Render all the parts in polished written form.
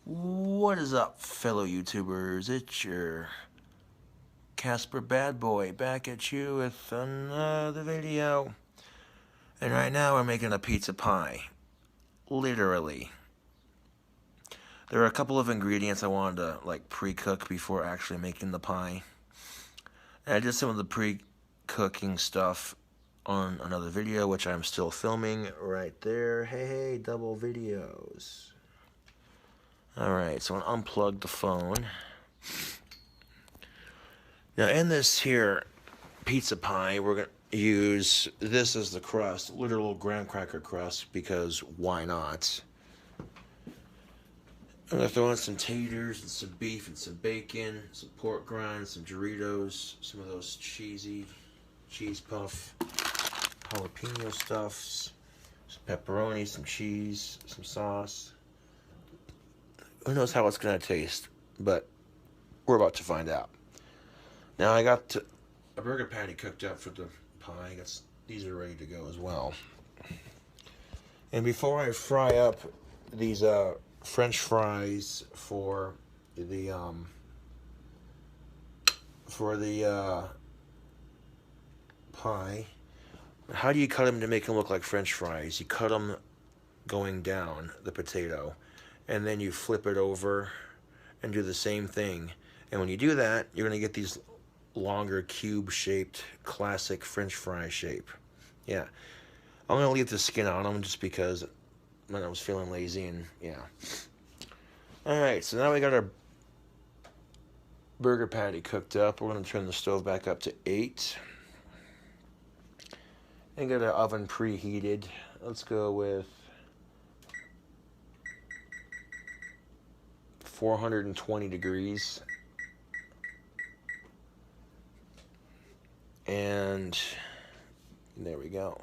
What is up, fellow YouTubers? It's your Casper Bad Boy back at you with another video. And right now we're making a pizza pie. Literally. There are a couple of ingredients I wanted to pre-cook before actually making the pie. And I did some of the pre-cooking stuff on another video, which I'm still filming right there. Hey, double videos. Alright, so I'm going to unplug the phone. Now in this here pizza pie, we're going to use this as the crust, literal graham cracker crust, because why not? I'm going to throw in some taters and some beef and some bacon, some pork rinds, some Doritos, some of those cheesy cheese puff, jalapeno stuffs, some pepperoni, some cheese, some sauce. Who knows how it's going to taste, but we're about to find out. Now I got a burger patty cooked up for the pie. These are ready to go as well. And before I fry up these French fries for the pie, how do you cut them to make them look like French fries? You cut them going down the potato, and then you flip it over and do the same thing. And when you do that, you're going to get these longer cube-shaped classic French fry shape. Yeah. I'm going to leave the skin on them just because when I was feeling lazy, and yeah. Alright, so now we got our burger patty cooked up. We're going to turn the stove back up to 8. And get our oven preheated. Let's go with 420 degrees. And there we go.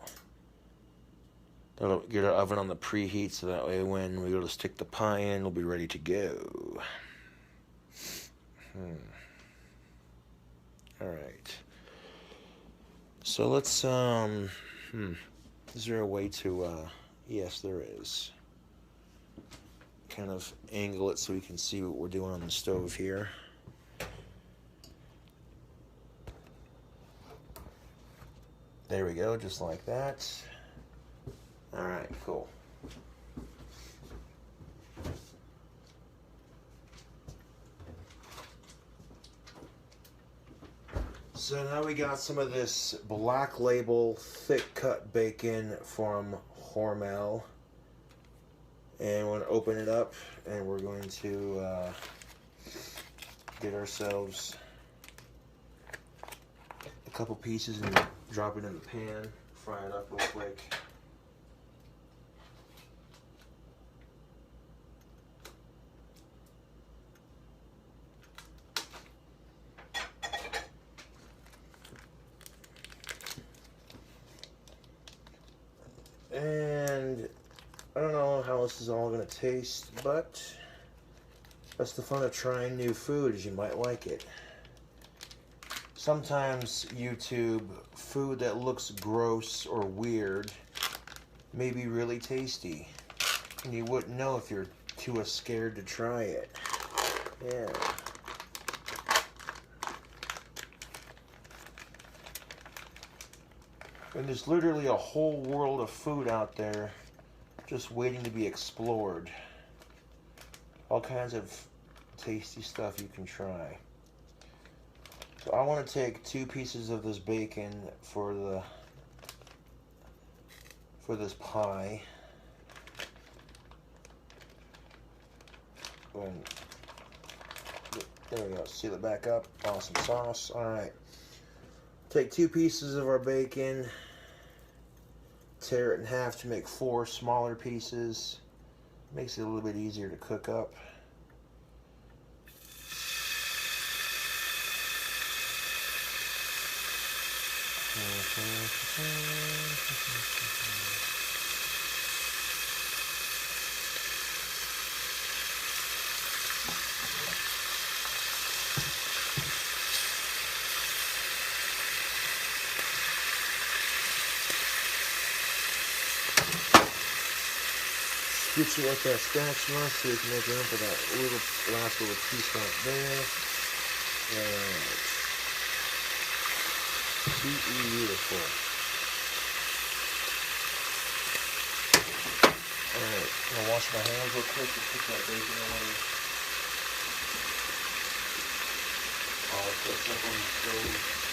That'll get our oven on the preheat, so that way when we go to stick the pie in, we'll be ready to go. Alright. So let's, is there a way to, yes there is. Kind of angle it so we can see what we're doing on the stove here. There we go, just like that. Alright, cool. So now we got some of this Black Label thick cut bacon from Hormel. And we're going to open it up, and we're going to get ourselves a couple pieces and drop it in the pan, fry it up real quick. And I don't know how this is all going to taste, but that's the fun of trying new food, is you might like it. Sometimes YouTube food that looks gross or weird may be really tasty, and you wouldn't know if you're too scared to try it. Yeah. And there's literally a whole world of food out there just waiting to be explored. All kinds of tasty stuff you can try. So I want to take 2 pieces of this bacon for this pie. And there we go. Seal it back up. Awesome sauce. All right. Take 2 pieces of our bacon. Tear it in half to make 4 smaller pieces. Makes it a little bit easier to cook up. Switch it with that spatula so we can make room for that last little piece right there. Alright. Beautiful. Alright, I'm gonna wash my hands real quick and put that bacon away. I'll put stuff on the stove.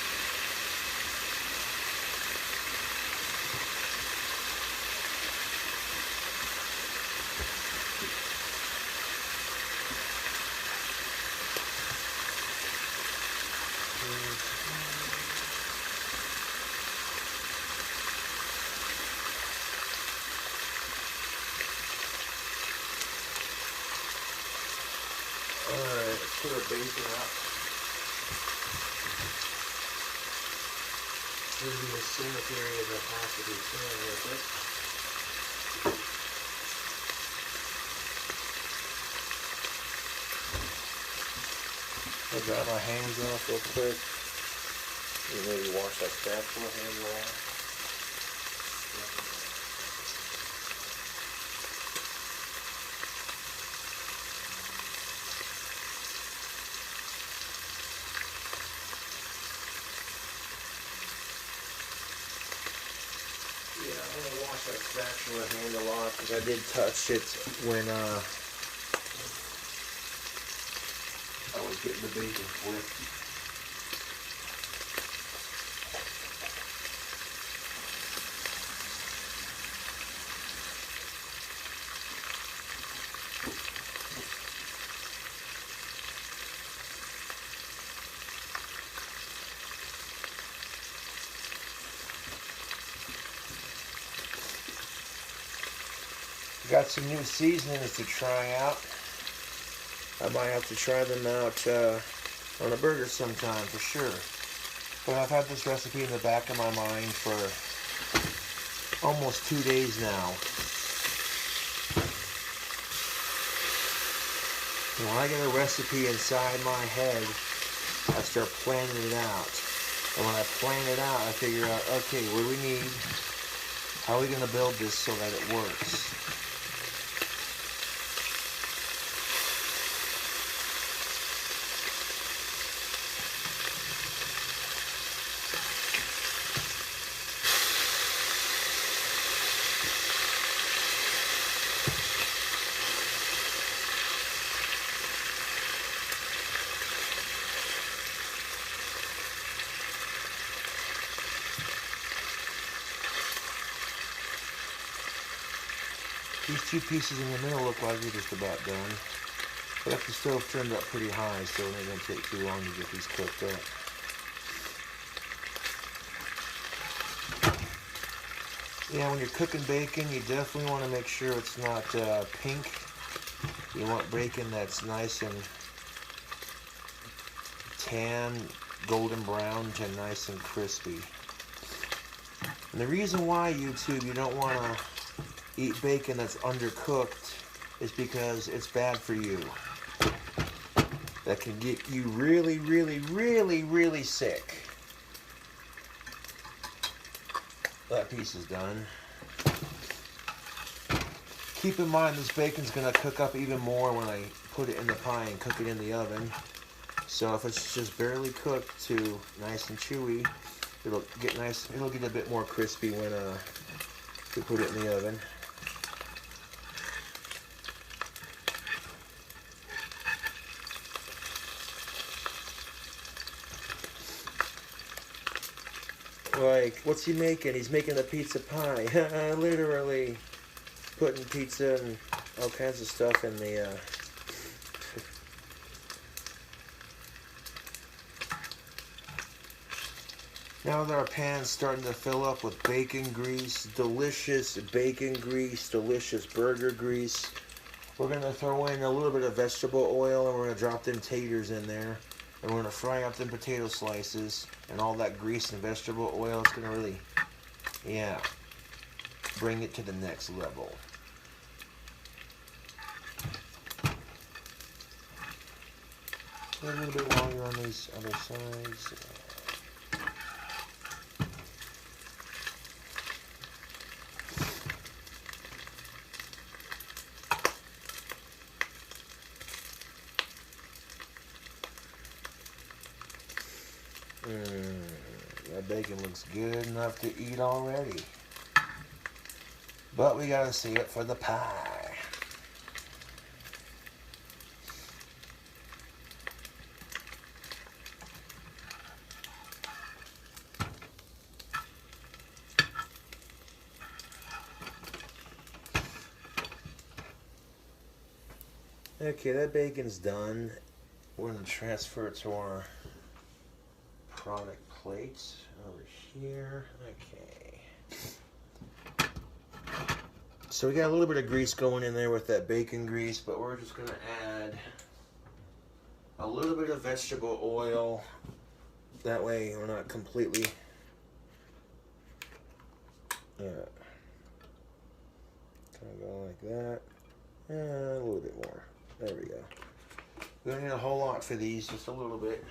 Alright, let's put our bacon up. There's be a safe area that has to be clean with it. I'll dry my hands off real quick. Maybe wash that spatula handle off. Yeah, I'm gonna wash that spatula handle off because I did touch it when I was getting the bacon flipped. Got some new seasonings to try out. I might have to try them out on a burger sometime for sure. But I've had this recipe in the back of my mind for almost 2 days now. And when I get a recipe inside my head, I start planning it out. And when I plan it out, I figure out, okay, what do we need? How are we going to build this so that it works? These two pieces in the middle look like they're just about done. But the stove turned up pretty high, so it ain't gonna take too long to get these cooked up. Yeah, when you're cooking bacon, you definitely want to make sure it's not pink. You want bacon that's nice and tan, golden brown to nice and crispy. And the reason why, YouTube, you don't want to eat bacon that's undercooked is because it's bad for you. That can get you really, really, really, really sick. That piece is done. Keep in mind this bacon's going to cook up even more when I put it in the pie and cook it in the oven. So if it's just barely cooked to nice and chewy, it'll get nice. It'll get a bit more crispy when we put it in the oven. Like, what's he making? He's making a pizza pie. Literally putting pizza and all kinds of stuff in the Now that our pan's starting to fill up with bacon grease, delicious bacon grease, delicious burger grease, we're going to throw in a little bit of vegetable oil and we're going to drop them taters in there. And we're going to fry up them potato slices, and all that grease and vegetable oil is going to really, yeah, bring it to the next level. A little bit longer on these other sides. That bacon looks good enough to eat already. But we gotta see it for the pie. Okay, that bacon's done. We're gonna transfer it to our product plates over here. Okay. So we got a little bit of grease going in there with that bacon grease, but we're just gonna add a little bit of vegetable oil. That way we're not completely, kind of go like that, and a little bit more. There we go. We don't need a whole lot for these, just a little bit.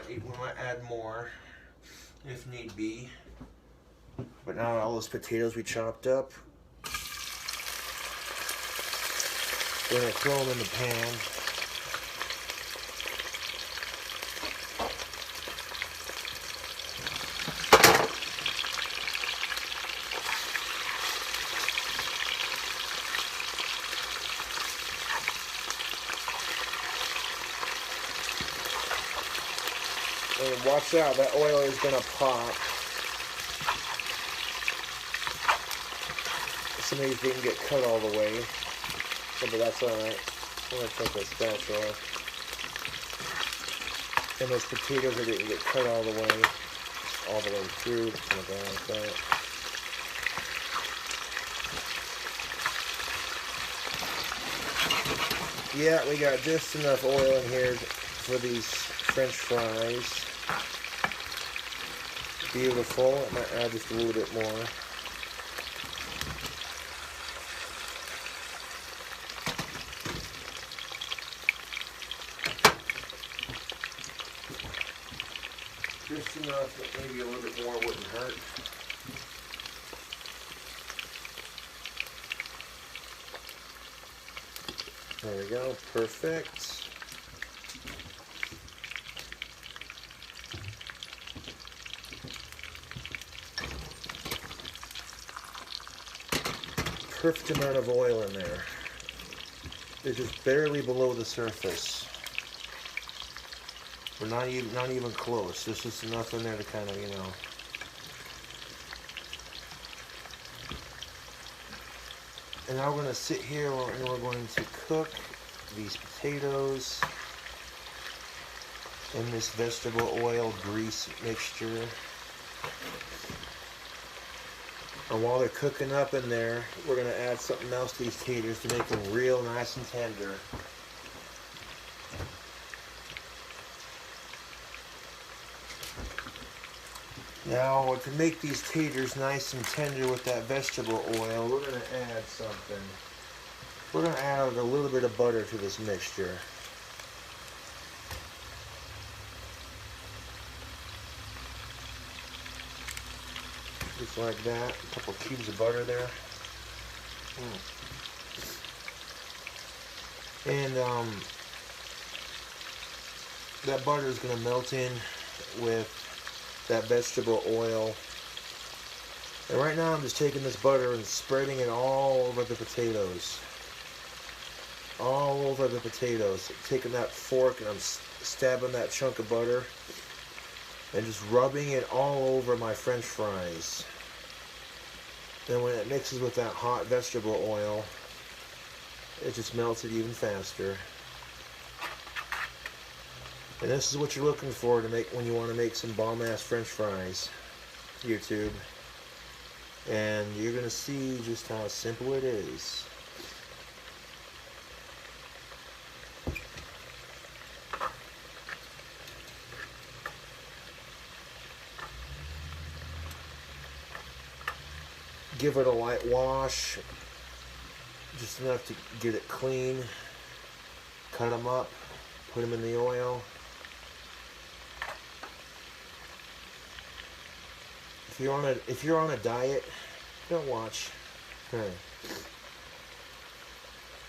We might add more if need be. But now all those potatoes we chopped up, we're gonna throw them in the pan. And watch out, that oil is gonna pop. Some of these didn't get cut all the way, but that's alright. I'm gonna take a spatula. And those potatoes that didn't get cut all the way through, it's gonna go like that. Yeah, we got just enough oil in here for these French fries. Beautiful. I might add just a little bit more. Just enough that maybe a little bit more wouldn't hurt. There we go, perfect. Perfect amount of oil in there. It's just barely below the surface. We're not even close. There's just enough in there to kind of, you know. And now we're going to sit here and we're going to cook these potatoes in this vegetable oil grease mixture. And while they're cooking up in there, we're going to add something else to these taters to make them real nice and tender. Now, to make these taters nice and tender with that vegetable oil, we're going to add something. We're going to add a little bit of butter to this mixture. Just like that. A couple cubes of butter there. And that butter is going to melt in with that vegetable oil. And right now I'm just taking this butter and spreading it all over the potatoes. All over the potatoes. Taking that fork and I'm stabbing that chunk of butter and just rubbing it all over my French fries. Then when it mixes with that hot vegetable oil, it just melts it even faster. And this is what you're looking for to make when you want to make some bomb-ass French fries, YouTube. And you're going to see just how simple it is. Give it a light wash, just enough to get it clean. Cut them up, put them in the oil. If you're on a diet, don't watch.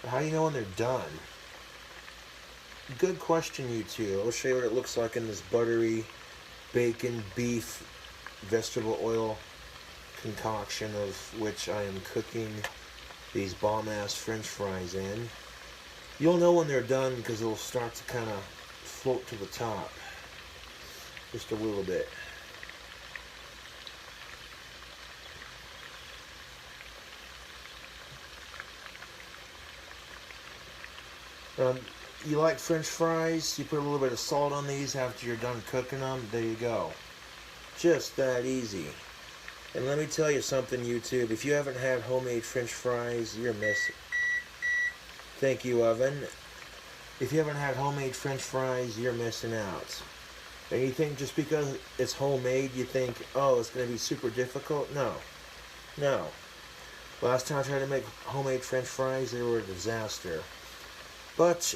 How do you know when they're done? good question, YouTube. I'll show you what it looks like in this buttery bacon, beef, vegetable oil concoction, of which I am cooking these bomb-ass French fries in. You'll know when they're done because it'll start to kind of float to the top. Just a little bit. You like French fries? You put a little bit of salt on these after you're done cooking them. There you go. Just that easy. And let me tell you something, YouTube. If you haven't had homemade French fries, you're missing. Thank you, oven. If you haven't had homemade French fries, you're missing out. And you think just because it's homemade, you think, oh, it's going to be super difficult? No. No. Last time I tried to make homemade French fries, they were a disaster. But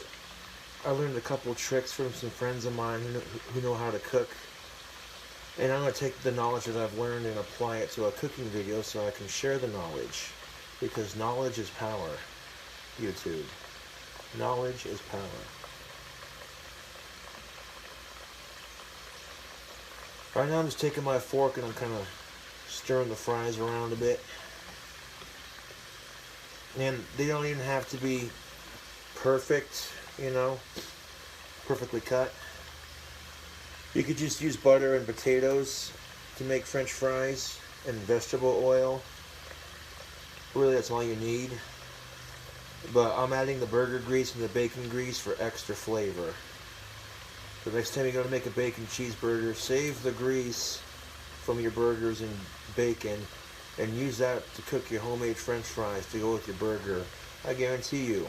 I learned a couple tricks from some friends of mine who know how to cook. And I'm going to take the knowledge that I've learned and apply it to a cooking video so I can share the knowledge. Because knowledge is power, YouTube. Knowledge is power. Right now I'm just taking my fork and I'm kind of stirring the fries around a bit. And they don't even have to be perfect, you know, perfectly cut. You could just use butter and potatoes to make French fries and vegetable oil. Really, that's all you need. But I'm adding the burger grease and the bacon grease for extra flavor. The next time you're going to make a bacon cheeseburger, save the grease from your burgers and bacon and use that to cook your homemade French fries to go with your burger. I guarantee you.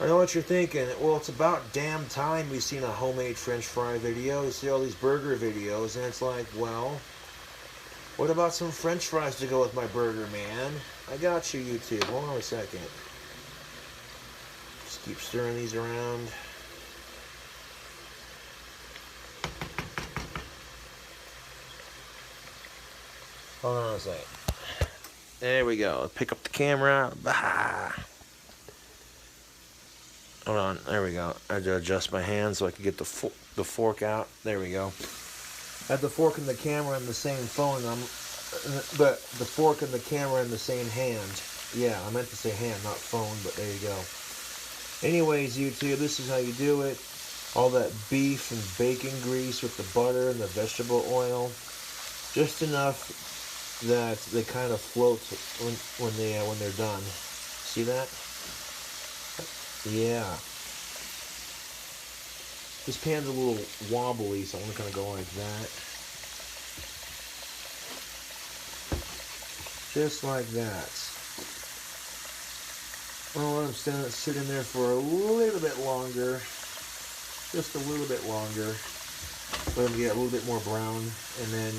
I know what you're thinking. Well, it's about damn time we've seen a homemade French fry video. You see all these burger videos, and it's like, well, what about some French fries to go with my burger, man? I got you, YouTube. Hold on a second. Just keep stirring these around. Hold on a second. There we go. Pick up the camera. Bah. Hold on, there we go. I had to adjust my hand so I could get the fork out. There we go. I had the fork and the camera in the same phone, but the fork and the camera in the same hand. Yeah, I meant to say hand, not phone, but there you go. Anyways, YouTube, this is how you do it. All that beef and bacon grease with the butter and the vegetable oil. Just enough that they kind of float when they're done. See that? Yeah. This pan's a little wobbly, so I'm going to go like that. Just like that. I'll let them sit in there for a little bit longer. Just a little bit longer. Let them get a little bit more brown, and then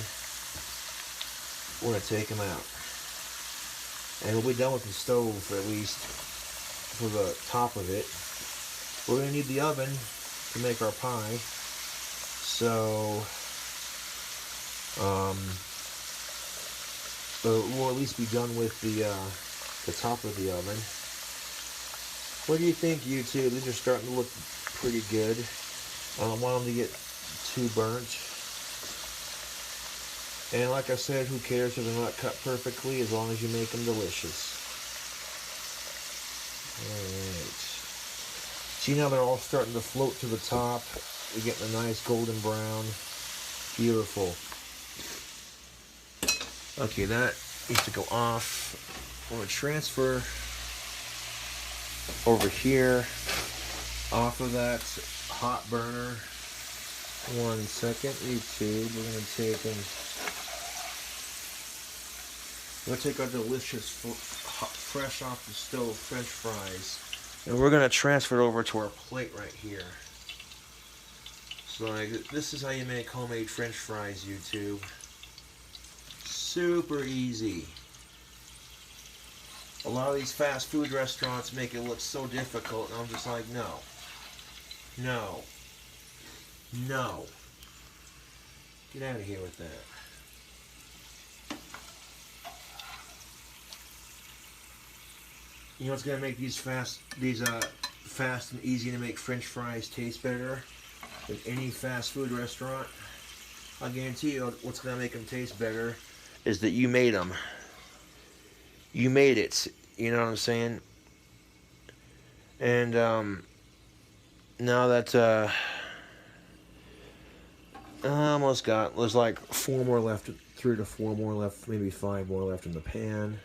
we're going to take them out. And we'll be done with the stove, at least for the top of it. We're going to need the oven to make our pie. So, we'll at least be done with the top of the oven. What do you think, YouTube? These are starting to look pretty good. I don't want them to get too burnt. And like I said, who cares if they're not cut perfectly as long as you make them delicious. Alright. See, now they're all starting to float to the top. You're getting a nice golden brown. Beautiful. Okay, that needs to go off. I'm going to transfer over here off of that hot burner. 1 second, YouTube. We're going to take them. We're going to take our delicious, fresh off the stove French fries, and we're going to transfer it over to our plate right here. So this is how you make homemade French fries, YouTube. Super easy. A lot of these fast food restaurants make it look so difficult, and I'm just like, no. No. No. Get out of here with that. You know what's gonna make these fast and easy to make French fries taste better than any fast food restaurant. I guarantee you what's going to make them taste better is that you made them. You made it. You know what I'm saying? And now that I almost got, there's like 4 more left, 3 to 4 more left, maybe 5 more left in the pan.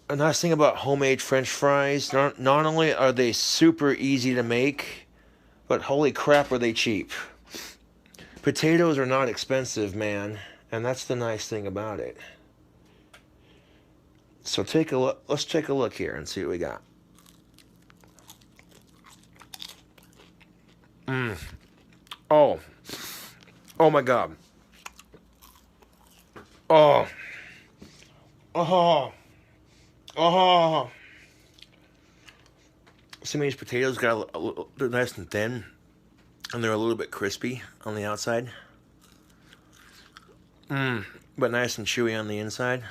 A nice thing about homemade French fries, not only are they super easy to make, but holy crap are they cheap. Potatoes are not expensive, man, and that's the nice thing about it. So take a look. Let's take a look here and see what we got. Oh my God. Oh. Some of these potatoes got they're nice and thin, and they're a little bit crispy on the outside. But nice and chewy on the inside.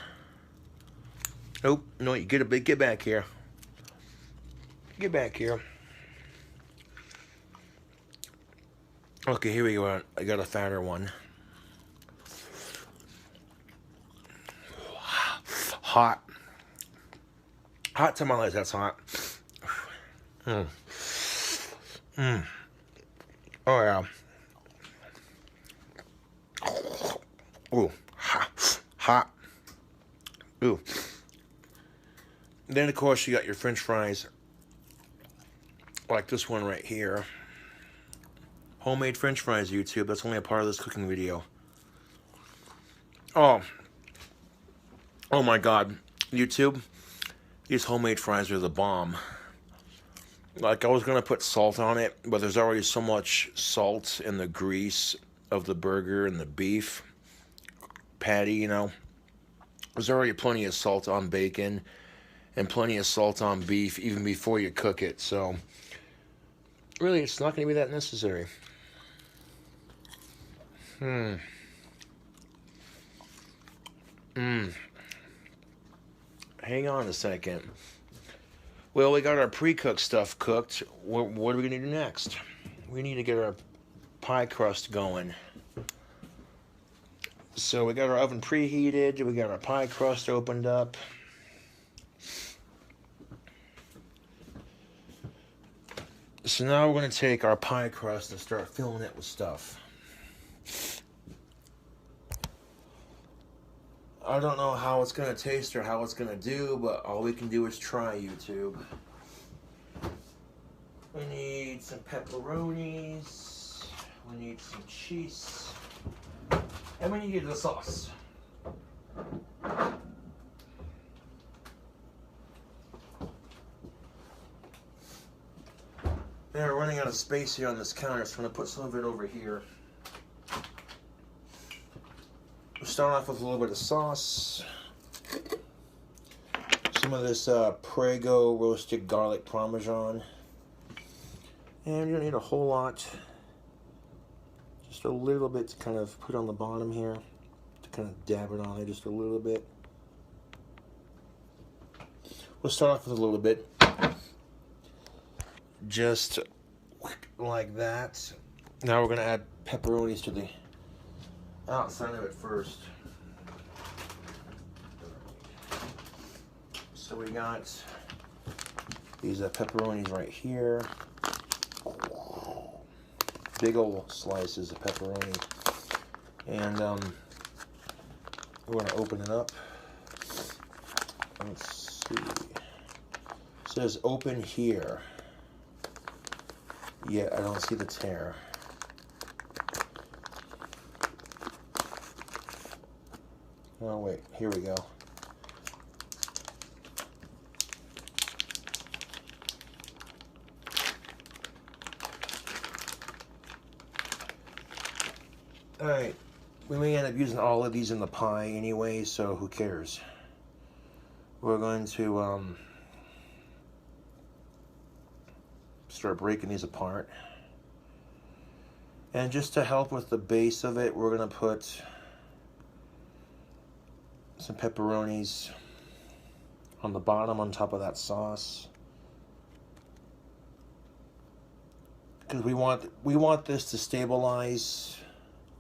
Oh no! You get back here. Get back here. Okay, here we go. I got a fatter one. Hot. Hot tamales, that's hot. Oh yeah. Ooh, hot. Ooh. Then of course you got your French fries, like this one right here. Homemade French fries, YouTube. That's only a part of this cooking video. Oh my God, YouTube. These homemade fries are the bomb. Like, I was going to put salt on it, but there's already so much salt in the grease of the burger and the beef patty, you know. There's already plenty of salt on bacon and plenty of salt on beef even before you cook it. So, really, it's not going to be that necessary. Hang on a second. Well, we got our pre-cooked stuff cooked. What are we going to do next? We need to get our pie crust going. So we got our oven preheated. We got our pie crust opened up. So now we're going to take our pie crust and start filling it with stuff. I don't know how it's going to taste or how it's going to do, but all we can do is try, YouTube. We need some pepperonis. We need some cheese. And we need the sauce. And we're running out of space here on this counter, so I'm going to put some of it over here. We'll start off with a little bit of sauce. Some of this Prego roasted garlic parmesan. And you don't need a whole lot. Just a little bit to kind of put on the bottom here. To kind of dab it on there just a little bit. We'll start off with a little bit. Just like that. Now we're going to add pepperonis to the outside of it first. So we got these pepperonis right here. Big old slices of pepperoni. And we're going to open it up. Let's see. It says open here. Yeah, I don't see the tear. Oh wait, here we go. Alright, we may end up using all of these in the pie anyway, so who cares? We're going to start breaking these apart. And just to help with the base of it, we're going to put some pepperonis on the bottom on top of that sauce. Because we want this to stabilize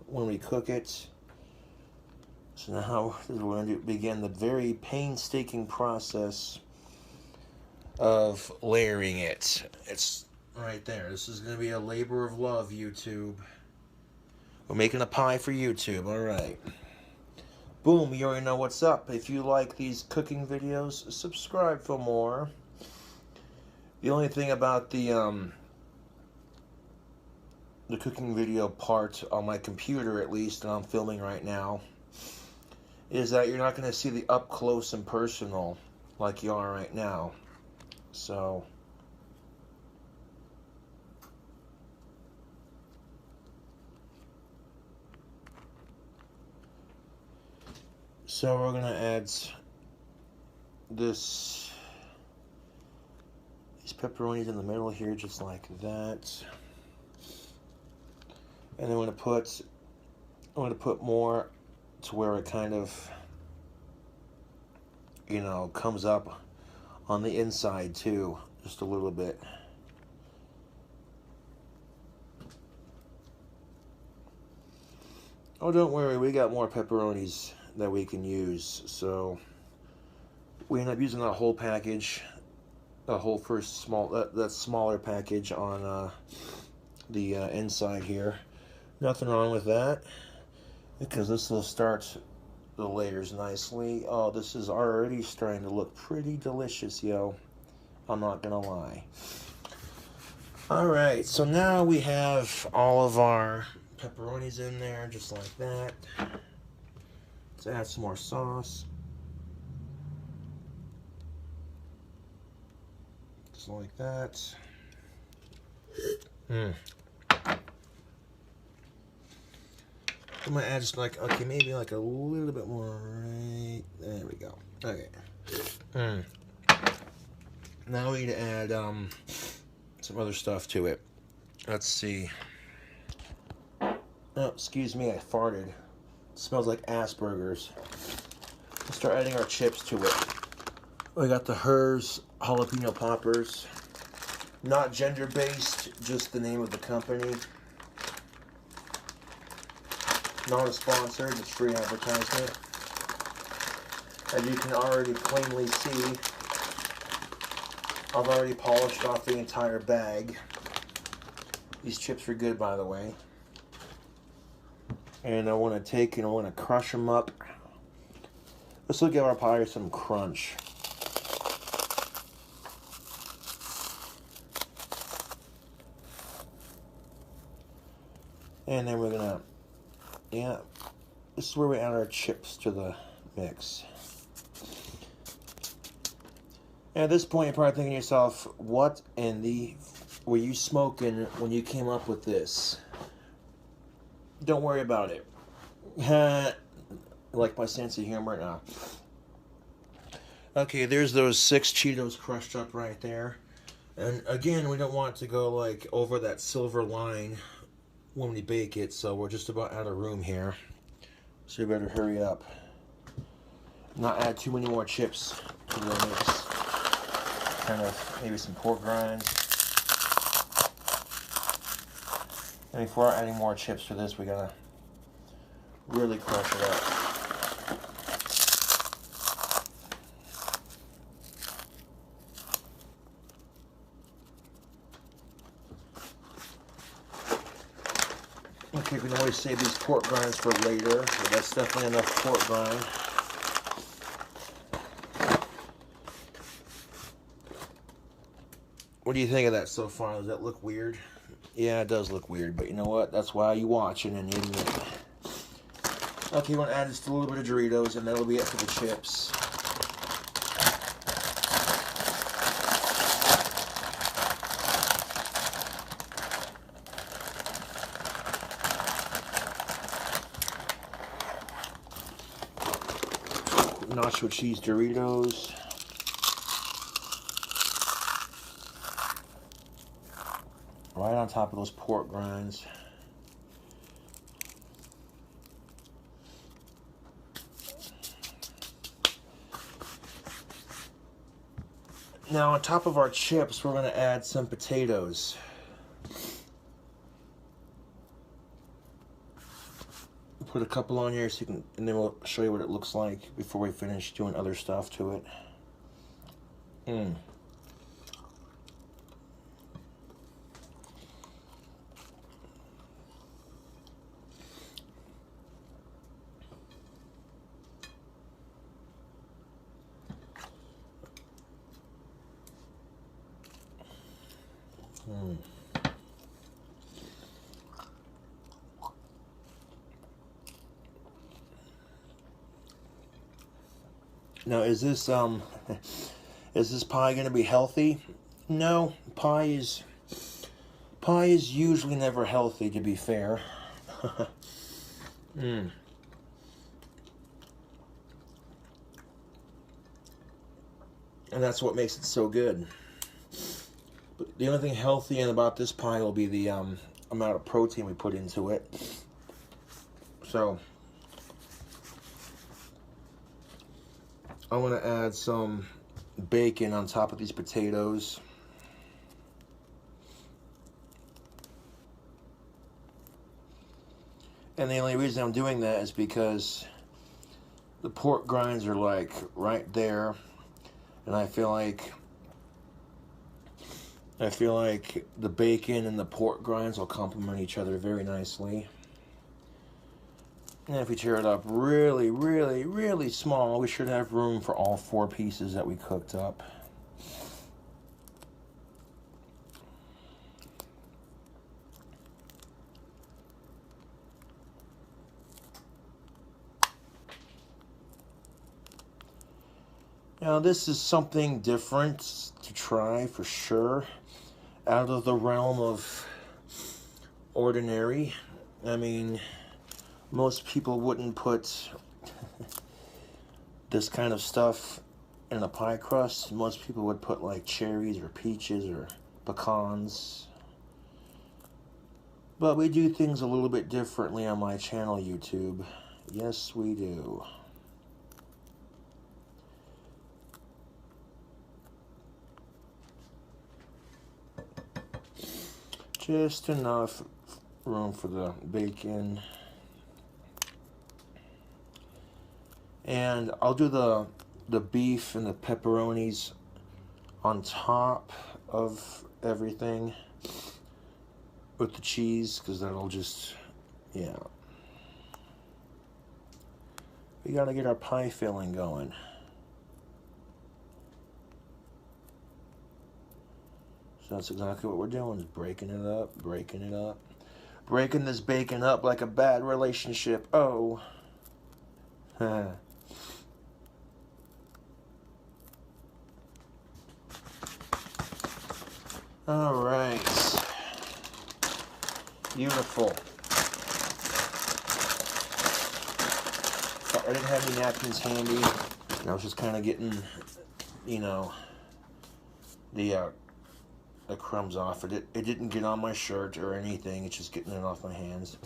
when we cook it. So now we're going to begin the very painstaking process of layering it. It's right there. This is going to be a labor of love, YouTube. We're making a pie for YouTube. All right. Boom, you already know what's up. If you like these cooking videos, subscribe for more. The only thing about the cooking video part on my computer, at least, that I'm filming right now, is that you're not going to see the up close and personal like you are right now. So we're going to add these pepperonis in the middle here, just like that. And I'm going to put more to where it kind of, you know, comes up on the inside too, just a little bit. Oh, don't worry, we got more pepperonis that we can use. So we end up using that whole package, the whole first that smaller package on the inside here. Nothing wrong with that, because this will start the layers nicely. Oh, this is already starting to look pretty delicious, yo. I'm not gonna lie. Alright, so now we have all of our pepperonis in there, just like that. Let's add some more sauce. Just like that. I'm gonna add just like, okay, maybe like a little bit more right there. We go. Okay. Now we need to add some other stuff to it. Let's see. Oh, excuse me, I farted. It smells like Asperger's. Let's start adding our chips to it. We got the Hers jalapeno poppers. Not gender-based, just the name of the company. Not a sponsor, it's free advertisement. As you can already plainly see, I've already polished off the entire bag. These chips are good, by the way. And I want to take and I want to crush them up. This will give our pie some crunch. And then we're gonna, yeah, this is where we add our chips to the mix. And at this point, you're probably thinking to yourself, what in the were you smoking when you came up with this? Don't worry about it. Like my sense of humor now. Okay, there's those 6 Cheetos crushed up right there. And again, we don't want to go like over that silver line when we bake it, so we're just about out of room here. So you better hurry up. Not add too many more chips to the mix. Kind of maybe some pork rinds. And before adding more chips to this, we gotta really crush it up. Okay, we can always save these pork rinds for later, but that's definitely enough pork rind. What do you think of that so far? Does that look weird? Yeah, it does look weird, but you know what? That's why you watch it and you admit it. Okay, you want to add just a little bit of Doritos, and that'll be it for the chips. Nacho cheese Doritos. right on top of those pork grinds. Now on top of our chips, we're going to add some potatoes. Put a couple on here so you can, and then we'll show you what it looks like before we finish doing other stuff to it. Now, is this pie going to be healthy? No, pie is usually never healthy, to be fair. And that's what makes it so good. But the only thing healthy about this pie will be the amount of protein we put into it. So I want to add some bacon on top of these potatoes. And the only reason I'm doing that is because the pork grinds are like right there, and I feel like the bacon and the pork grinds will complement each other very nicely. And if we tear it up really, really, really small, we should have room for all 4 pieces that we cooked up. Now this is something different to try for sure, out of the realm of ordinary. I mean, most people wouldn't put this kind of stuff in a pie crust. Most people would put like cherries or peaches or pecans. But we do things a little bit differently on my channel, YouTube. Yes, we do. Just enough room for the bacon. And I'll do the beef and the pepperonis on top of everything with the cheese, because that'll just, yeah. We gotta get our pie filling going. So that's exactly what we're doing, is breaking it up, breaking it up. Breaking this bacon up like a bad relationship. Oh. All right. Beautiful. I didn't have any napkins handy. I was just kind of getting, you know, the crumbs off. It didn't get on my shirt or anything. It's just getting it off my hands.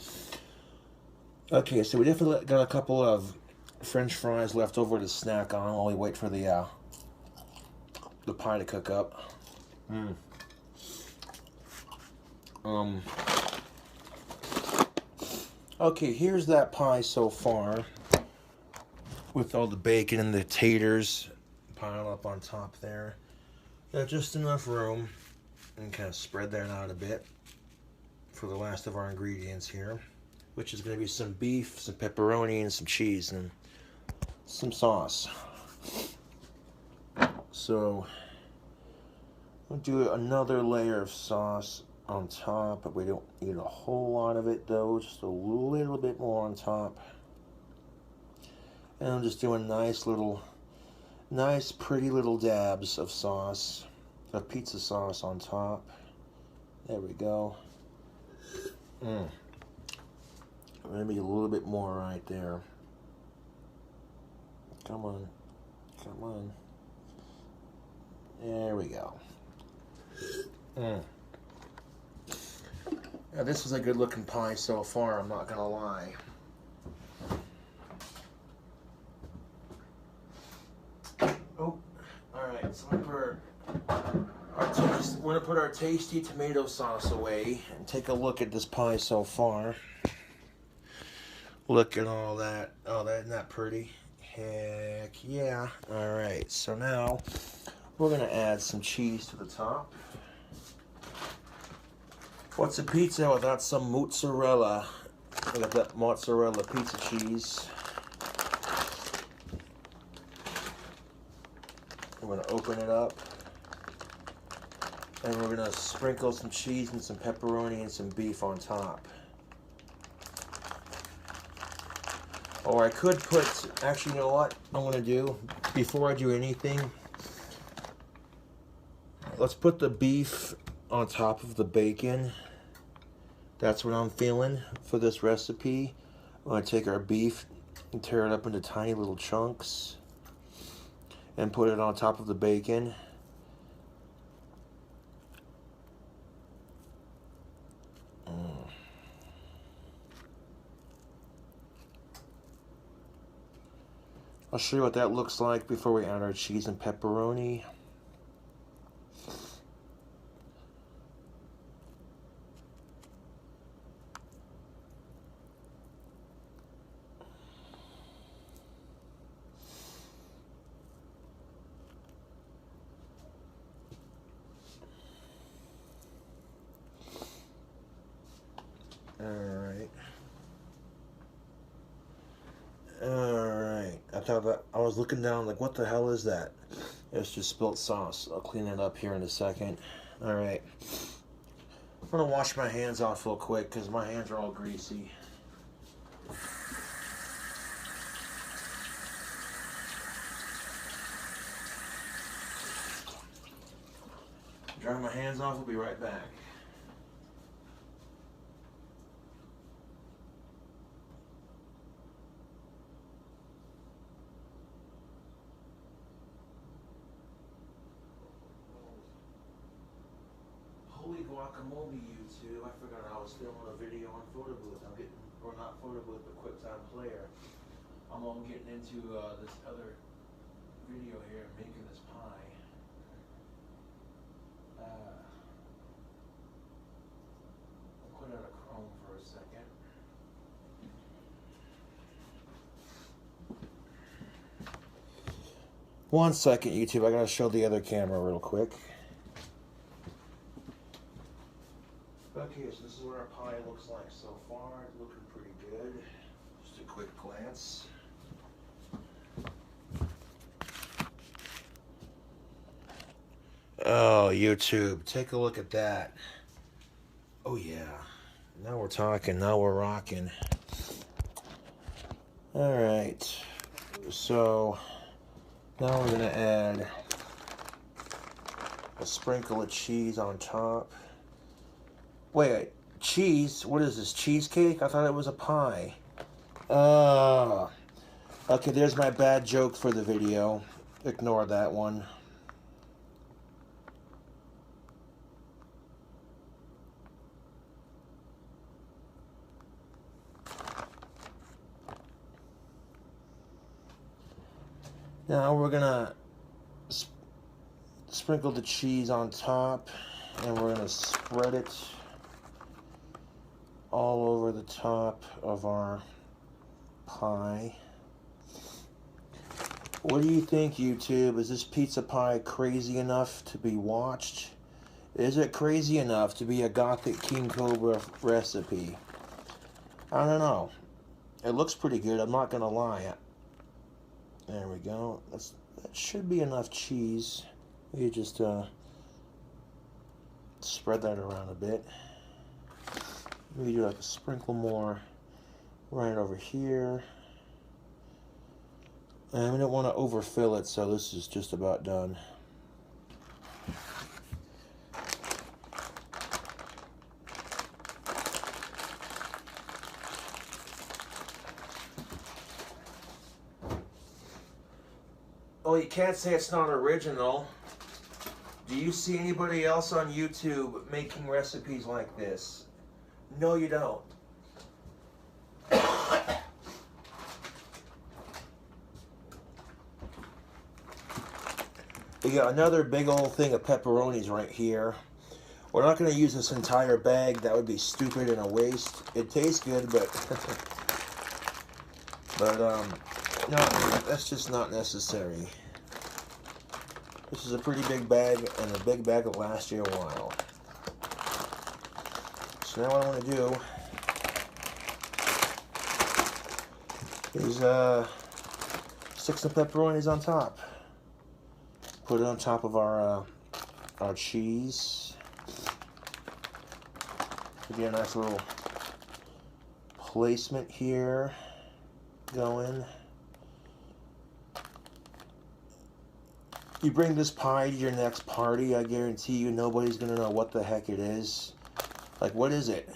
Okay, so we definitely got a couple of French fries left over to snack on while we wait for the pie to cook up. Okay, here's that pie so far, with all the bacon and the taters piled up on top there. Got just enough room, and kind of spread that out a bit for the last of our ingredients here, which is going to be some beef, some pepperoni, and some cheese, and some sauce. So we'll do another layer of sauce on top, but we don't need a whole lot of it though, just a little bit more on top. And I'm just doing nice pretty little dabs of sauce, of pizza sauce on top. There we go. Maybe a little bit more right there. Come on, come on. There we go. Now, this is a good looking pie so far, I'm not gonna lie. Oh, alright, so we're gonna put our tasty tomato sauce away and take a look at this pie so far. Look at all that. Oh, isn't that pretty? Heck yeah. Alright, so now we're gonna add some cheese to the top. What's a pizza without some mozzarella? Look at that mozzarella pizza cheese. We're gonna open it up. And we're gonna sprinkle some cheese and some pepperoni and some beef on top. Or I could put, actually, you know what I'm gonna do before I do anything? Let's put the beef on top of the bacon. That's what I'm feeling for this recipe. I'm gonna take our beef and tear it up into tiny little chunks and put it on top of the bacon. I'll show you what that looks like before we add our cheese and pepperoni. Alright. I was looking down like, what the hell is that? It's just spilt sauce. I'll clean it up here in a second. Alright. I'm gonna wash my hands off real quick because my hands are all greasy. Dry my hands off, we'll be right back. Holy guacamole, YouTube. I forgot I was filming a video on photo booth. I'm getting, or not photo booth, but QuickTime Player. I'm all getting into this other video here, making this pie. I'll put it out of Chrome for a second. One second, YouTube. I gotta show the other camera real quick. Okay, so this is what our pie looks like so far. It's looking pretty good. Just a quick glance. Oh, YouTube, take a look at that. Oh yeah, now we're talking, now we're rocking. All right, so now we're gonna add a sprinkle of cheese on top. Wait, cheese? What is this, cheesecake? I thought it was a pie. Okay, there's my bad joke for the video. Ignore that one. Now we're gonna sprinkle the cheese on top, and we're gonna spread it all over the top of our pie. What do you think, YouTube? Is this pizza pie crazy enough to be watched? Is it crazy enough to be a Gothic King Cobra recipe? I don't know. It looks pretty good, I'm not gonna lie. There we go. That should be enough cheese. You just spread that around a bit. Maybe do like a sprinkle more right over here. And we don't want to overfill it, so this is just about done. Oh, you can't say it's not original. Do you see anybody else on YouTube making recipes like this? No, you don't. We got another big old thing of pepperonis right here. We're not going to use this entire bag. That would be stupid and a waste. It tastes good, but no, that's just not necessary. This is a pretty big bag, and a big bag will last you a while. So now what I want to do is stick some pepperonis on top. Put it on top of our cheese. Give you a nice little placement here going. You bring this pie to your next party, I guarantee you nobody's gonna know what the heck it is. Like, what is it?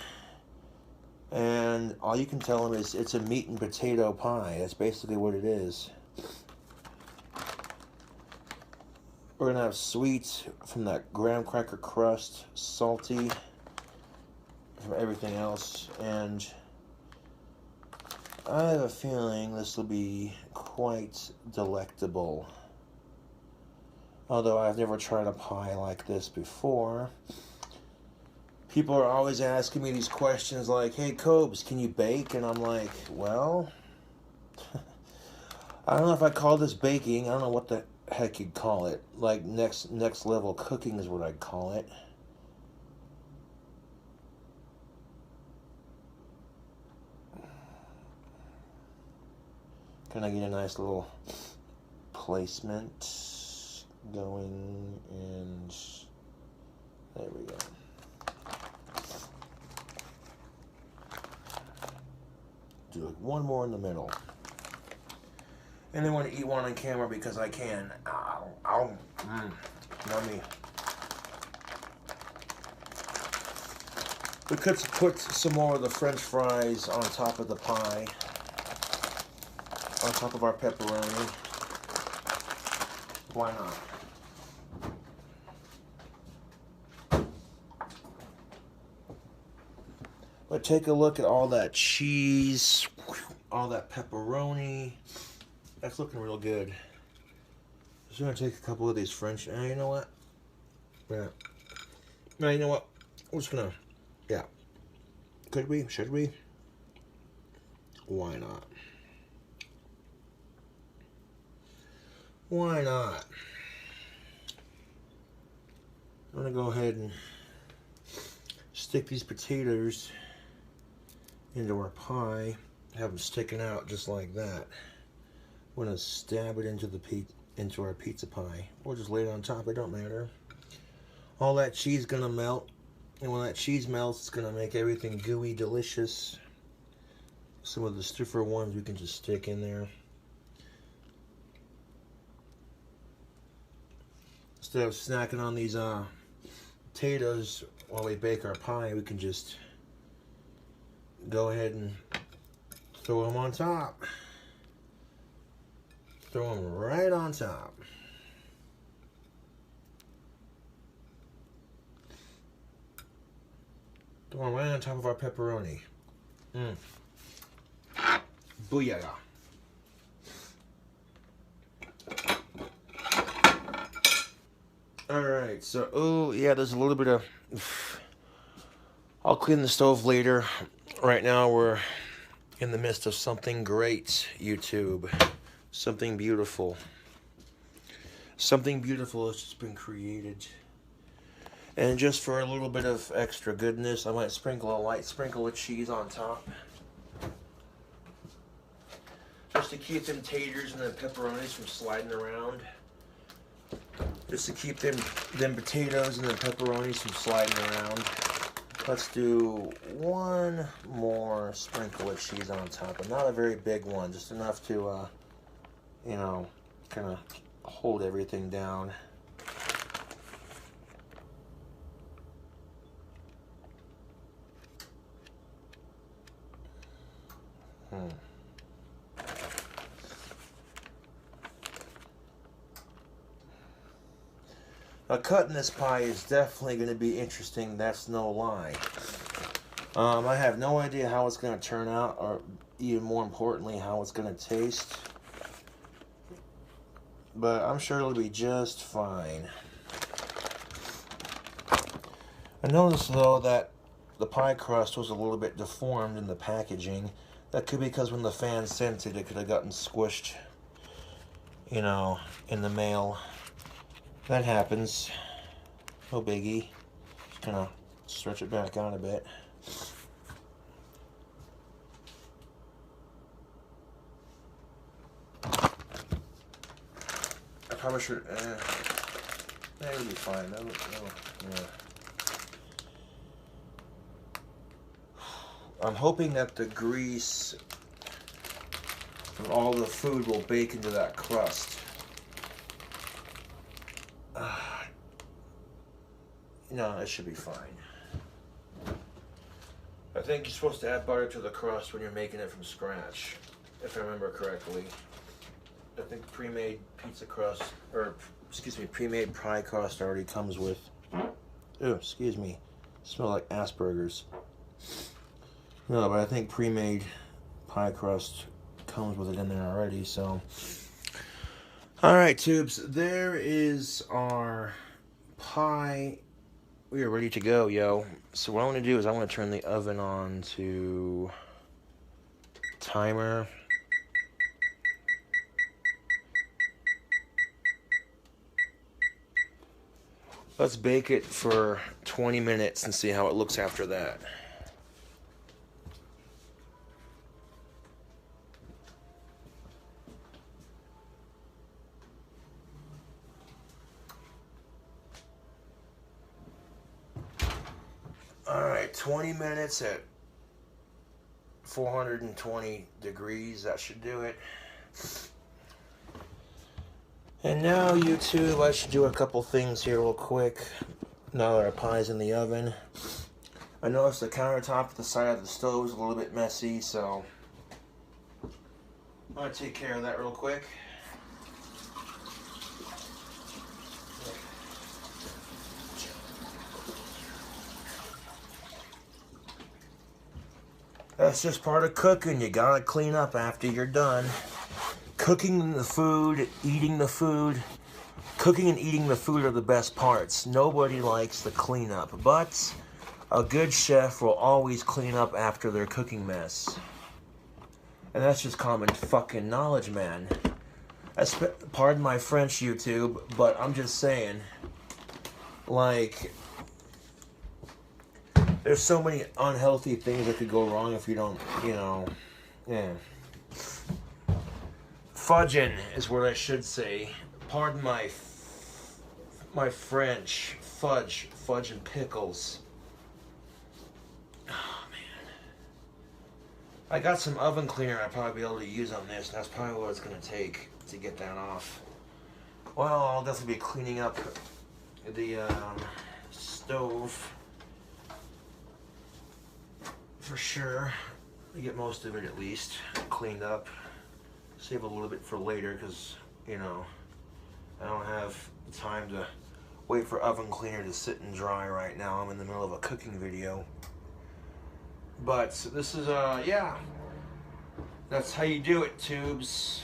And all you can tell them is it's a meat and potato pie. That's basically what it is. We're gonna have sweet from that graham cracker crust, salty from everything else, and I have a feeling this will be quite delectable. Although I've never tried a pie like this before. People are always asking me these questions like, hey Cobes, can you bake? And I'm like, well, I don't know if I call this baking. I don't know what the heck you'd call it. Like next level cooking is what I'd call it. Can I get a nice little placement going, and there we go. Do like one more in the middle. And then want to eat one on camera because I can. Yummy. We could put some more of the French fries on top of the pie, on top of our pepperoni. Why not? But take a look at all that cheese, all that pepperoni. That's looking real good. Just gonna take a couple of these French. You know what? Yeah. No, you know what? We're just gonna. Yeah. Could we? Should we? Why not? Why not? I'm gonna go ahead and stick these potatoes into our pie. Have them sticking out just like that. We're gonna stab it into our pizza pie. Or just lay it on top. It don't matter. All that cheese is gonna melt, and when that cheese melts, it's gonna make everything gooey, delicious. Some of the stiffer ones we can just stick in there. Instead of snacking on these potatoes while we bake our pie, we can just go ahead and throw them on top. Throw them right on top. Throw them right on top of our pepperoni. Booyah. Alright, so, oh, yeah, there's a little bit of... I'll clean the stove later. Right now, we're in the midst of something great, YouTube. Something beautiful. Something beautiful has just been created. And just for a little bit of extra goodness, I might sprinkle a light sprinkle of cheese on top. Just to keep them taters and the pepperonis from sliding around. Just to keep them potatoes and the pepperonis from sliding around. Let's do one more sprinkle of cheese on top, but not a very big one, just enough to, you know, kind of hold everything down. Now, cutting this pie is definitely going to be interesting, that's no lie. I have no idea how it's going to turn out, or even more importantly, how it's going to taste. But I'm sure it'll be just fine. I noticed, though, that the pie crust was a little bit deformed in the packaging. That could be because when the fan sent it, it could have gotten squished, you know, in the mail. That happens. No biggie. Just kind of stretch it back out a bit. I probably should. That would be fine. Yeah. I'm hoping that the grease from all the food will bake into that crust. No, it should be fine. I think you're supposed to add butter to the crust when you're making it from scratch, if I remember correctly. I think pre-made pizza crust, or excuse me, pre-made pie crust already comes with. Oh, excuse me, smell like Asperger's. No, but I think pre-made pie crust comes with it in there already. So, all right, tubes, there is our pie. We are ready to go, yo. So what I want to do is I want to turn the oven on to timer. Let's bake it for 20 minutes and see how it looks after that. Alright, 20 minutes at 420 degrees. That should do it. And now, YouTube, I should do a couple things here real quick. Now that our pie's in the oven. I noticed the countertop at the side of the stove is a little bit messy, so I'm going to take care of that real quick. That's just part of cooking. You gotta clean up after you're done. Cooking the food, eating the food. Cooking and eating the food are the best parts. Nobody likes the cleanup, but a good chef will always clean up after their cooking mess. And that's just common fucking knowledge, man. Pardon my French, YouTube, but I'm just saying, like, there's so many unhealthy things that could go wrong if you don't, you know, yeah. Fudging is what I should say. Pardon my French. Fudge and pickles. Oh, man. I got some oven cleaner I'll probably be able to use on this. That's probably what it's going to take to get that off. Well, I'll definitely be cleaning up the stove. For sure. To get most of it at least cleaned up. Save a little bit for later because, you know, I don't have time to wait for oven cleaner to sit and dry right now. I'm in the middle of a cooking video. But this is, yeah. That's how you do it, tubes.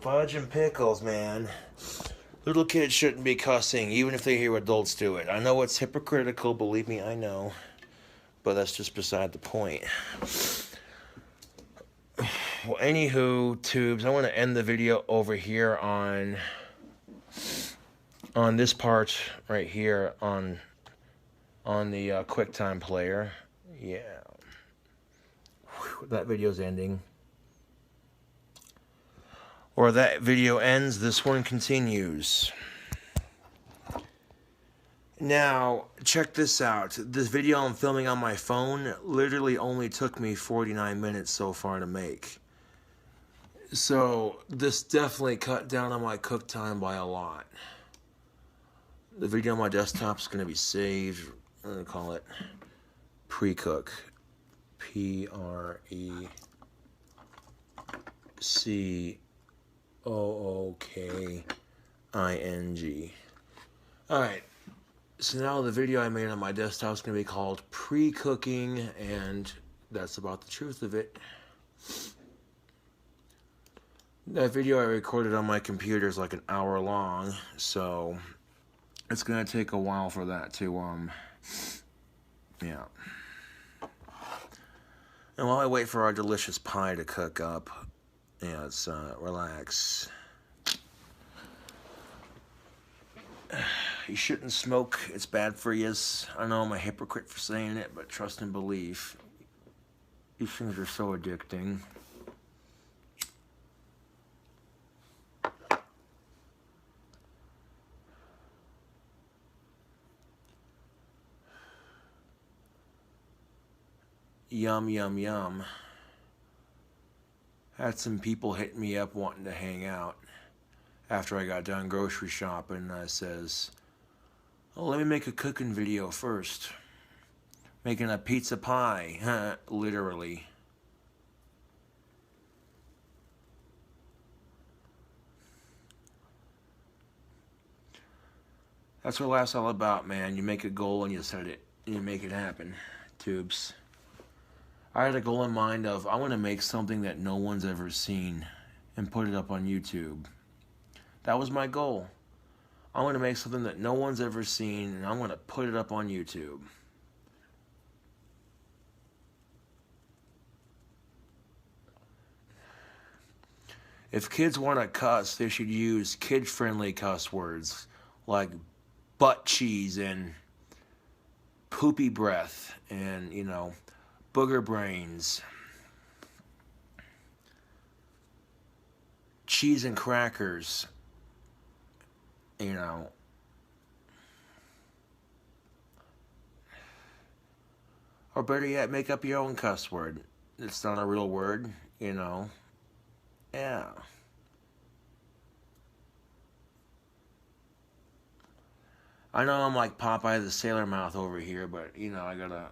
Fudge and pickles, man. Little kids shouldn't be cussing, even if they hear adults do it. I know it's hypocritical, believe me, I know. But that's just beside the point. Well, anywho, tubes, I want to end the video over here on this part right here on the QuickTime player. Yeah. Whew, that video's ending. Or that video ends, this one continues. Now, check this out. This video I'm filming on my phone literally only took me 49 minutes so far to make. So, this definitely cut down on my cook time by a lot. The video on my desktop is going to be saved. I'm going to call it Precook. PRECOOKING. Alright, so now the video I made on my desktop is going to be called Pre-Cooking, and that's about the truth of it. That video I recorded on my computer is like an hour long, so it's going to take a while for that to, yeah. And while I wait for our delicious pie to cook up, yeah, let's relax. You shouldn't smoke, it's bad for you. I know I'm a hypocrite for saying it, but trust and believe. These things are so addicting. Yum, yum, yum. Had some people hit me up wanting to hang out after I got done grocery shopping, and I says, oh, let me make a cooking video first. Making a pizza pie, literally. That's what life's all about, man. You make a goal and you set it, and you make it happen. Tubes. I had a goal in mind of, I want to make something that no one's ever seen and put it up on YouTube. That was my goal. I want to make something that no one's ever seen, and I'm going to put it up on YouTube. If kids want to cuss, they should use kid-friendly cuss words like butt cheese and poopy breath and, you know, booger brains, cheese and crackers, you know. Or better yet, make up your own cuss word. It's not a real word, you know. Yeah. I know I'm like Popeye the Sailor Mouth over here, but, you know, I gotta...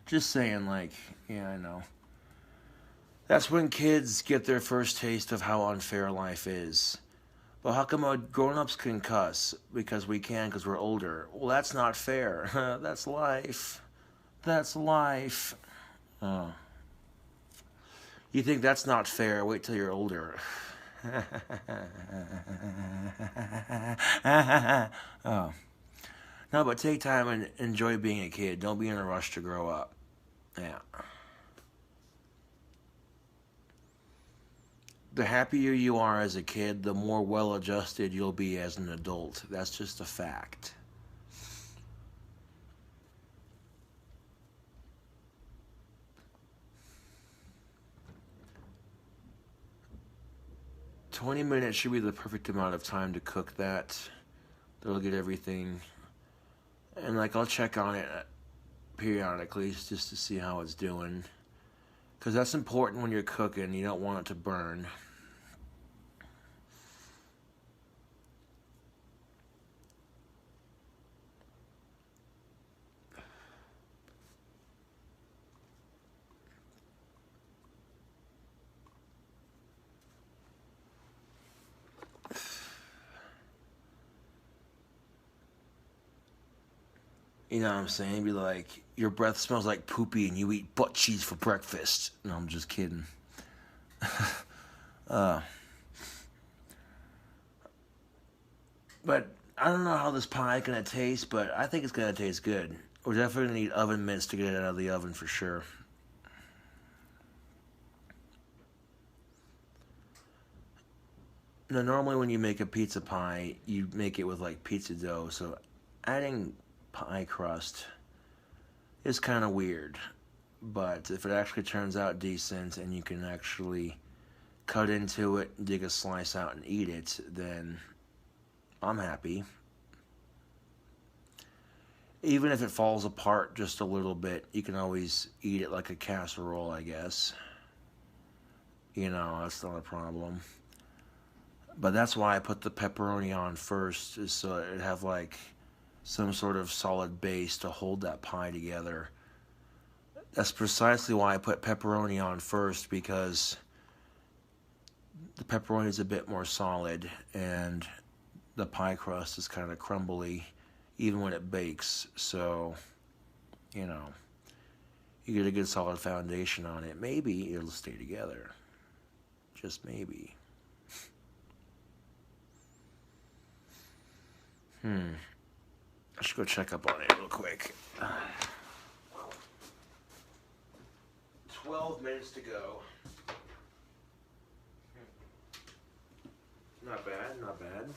Just saying, like, yeah, I know. That's when kids get their first taste of how unfair life is. But how come grown-ups can cuss? Because we can, because we're older. Well, that's not fair. That's life. That's life. Oh. You think that's not fair? Wait till you're older. Oh. No, but take time and enjoy being a kid. Don't be in a rush to grow up. Yeah. The happier you are as a kid, the more well-adjusted you'll be as an adult. That's just a fact. $20 minutes should be the perfect amount of time to cook that. That'll get everything. And like I'll check on it periodically just to see how it's doing. Because that's important when you're cooking. You don't want it to burn. You know what I'm saying? Be like, your breath smells like poopy and you eat butt cheese for breakfast. No, I'm just kidding. But I don't know how this pie is going to taste, but I think it's going to taste good. We're definitely going to need oven mitts to get it out of the oven for sure. Now, normally when you make a pizza pie, you make it with like pizza dough, so adding pie crust is kind of weird, but if it actually turns out decent and you can actually cut into it, dig a slice out and eat it, then I'm happy. Even if it falls apart just a little bit, you can always eat it like a casserole, I guess. You know, that's not a problem. But that's why I put the pepperoni on first, is so it'd have like some sort of solid base to hold that pie together. That's precisely why I put pepperoni on first, because the pepperoni is a bit more solid and the pie crust is kind of crumbly even when it bakes. So, you know, you get a good solid foundation on it. Maybe it'll stay together. Just maybe. I should go check up on it real quick. 12 minutes to go. Not bad, not bad.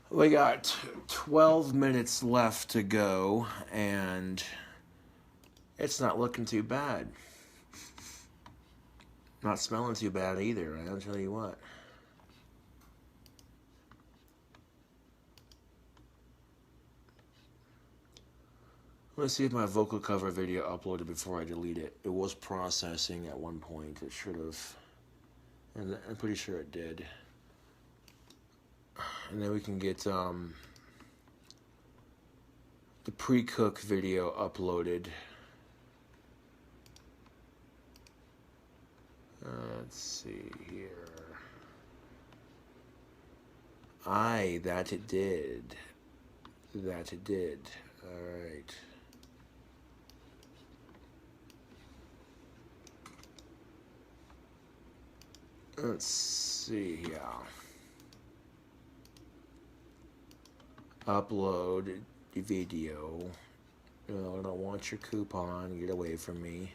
We got 12 minutes left to go, and it's not looking too bad. Not smelling too bad either, I'll tell you what. Let's see if my vocal cover video uploaded before I delete it. It was processing at one point. It should have. And I'm pretty sure it did. And then we can get the pre-cook video uploaded. Let's see here. That it did. That it did. All right. Let's see here. Upload video. No, I don't want your coupon. Get away from me.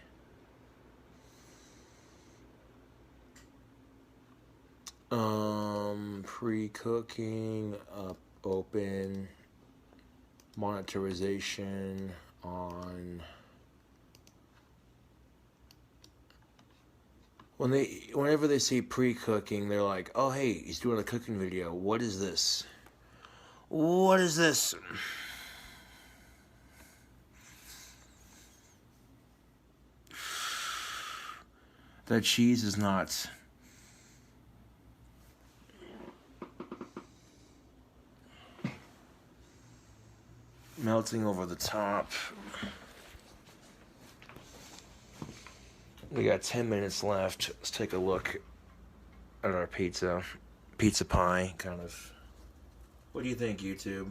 Pre-cooking, open, monetization on. Whenever they say pre-cooking, they're like, oh, hey, he's doing a cooking video. What is this? What is this? That cheese is not melting over the top. We got 10 minutes left. Let's take a look at our pizza pie, kind of. What do you think, YouTube?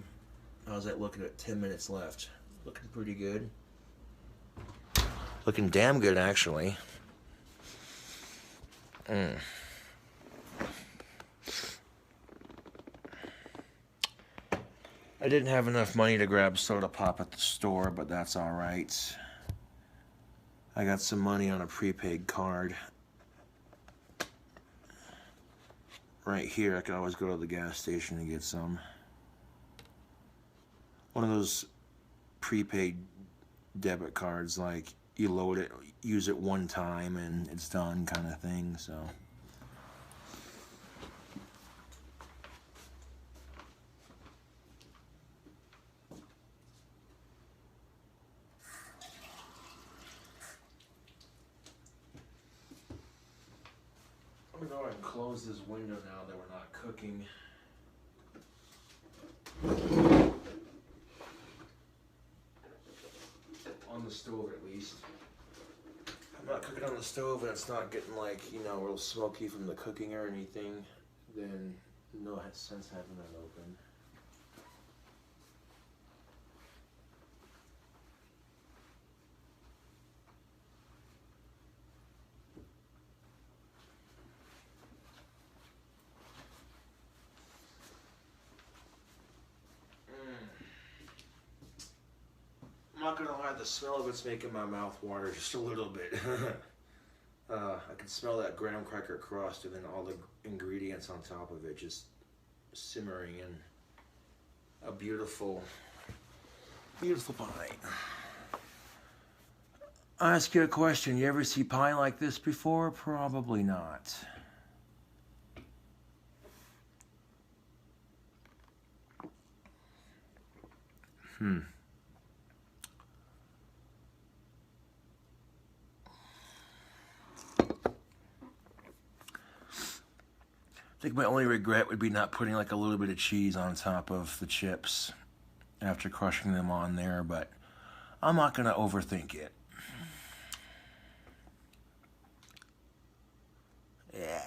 How's that looking at 10 minutes left? Looking pretty good. Looking damn good, actually. I didn't have enough money to grab soda pop at the store, but that's all right. I got some money on a prepaid card. Right here, I can always go to the gas station and get some. One of those prepaid debit cards, like you load it, use it one time, and it's done kind of thing, so. I'm gonna go ahead and close this window now that we're not cooking. On the stove, at least. I'm not cooking on the stove and it's not getting, like, you know, real smoky from the cooking or anything, then no sense having that open. I'm not gonna lie, the smell of it's making my mouth water just a little bit. I can smell that graham cracker crust and then all the ingredients on top of it just simmering in a beautiful, beautiful pie. I'll ask you a question. You ever see pie like this before? Probably not. I think my only regret would be not putting like a little bit of cheese on top of the chips after crushing them on there, but I'm not gonna overthink it. Yeah.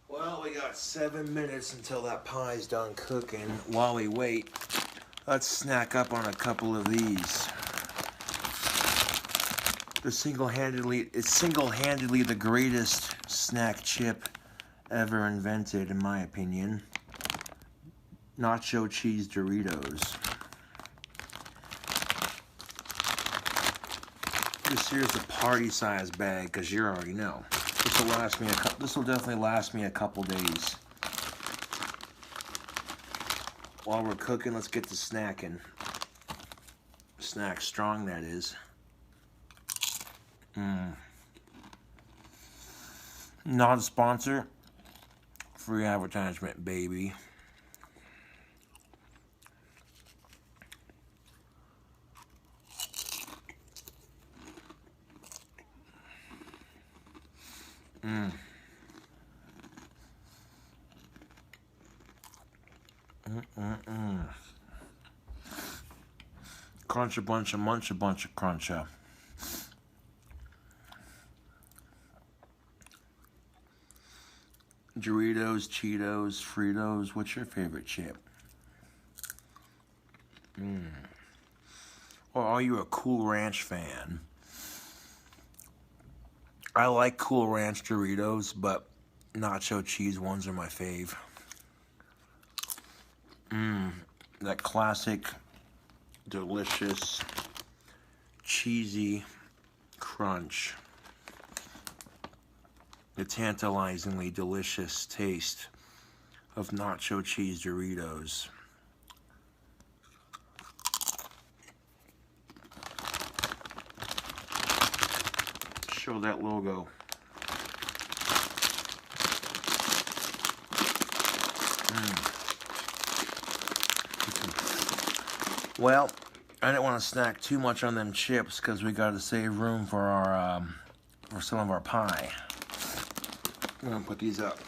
Well, we got 7 minutes until that pie's done cooking. While we wait, let's snack up on a couple of these. It's single-handedly the greatest snack chip ever invented, in my opinion. Nacho cheese Doritos. This here's the party-size bag, because you already know. This will last me this will definitely last me a couple days. While we're cooking, let's get to snacking. Snack strong, that is. Not a sponsor. Free advertisement, baby. Crunch a bunch of munch a bunch of cruncha. Doritos, Cheetos, Fritos, what's your favorite chip? Or are you a Cool Ranch fan? I like Cool Ranch Doritos, but nacho cheese ones are my fave. That classic, delicious, cheesy crunch. The tantalizingly delicious taste of nacho cheese Doritos. Show that logo. Well, I didn't want to snack too much on them chips because we got to save room for our for some of our pie. I'm gonna put these up.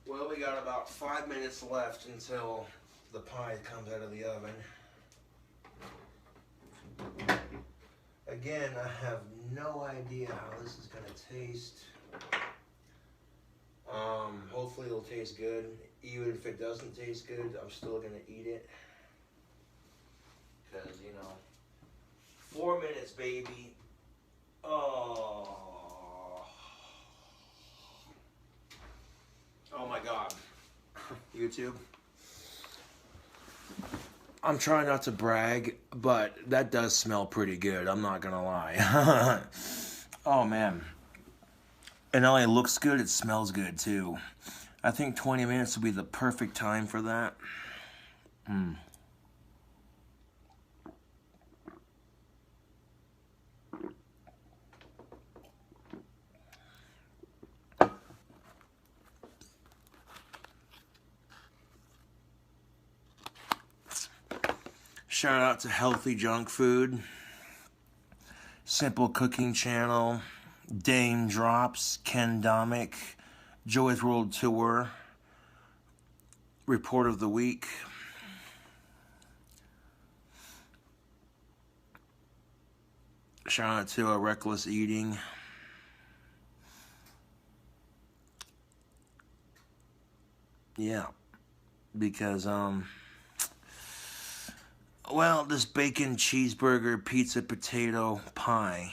Well, we got about 5 minutes left until the pie comes out of the oven. Again, I have no idea how this is gonna taste. Hopefully it'll taste good. Even if it doesn't taste good, I'm still gonna eat it. Because, you know, 4 minutes, baby. Oh. Oh my God. YouTube. I'm trying not to brag, but that does smell pretty good. I'm not gonna lie. Oh man. It not only looks good, it smells good too. I think 20 minutes would be the perfect time for that. Shout out to Healthy Junk Food, Simple Cooking Channel, Dame Drops, Ken Domick, Joey's World Tour, Report of the Week. Shout out to Reckless Eating. Yeah, because well, this bacon cheeseburger pizza potato pie,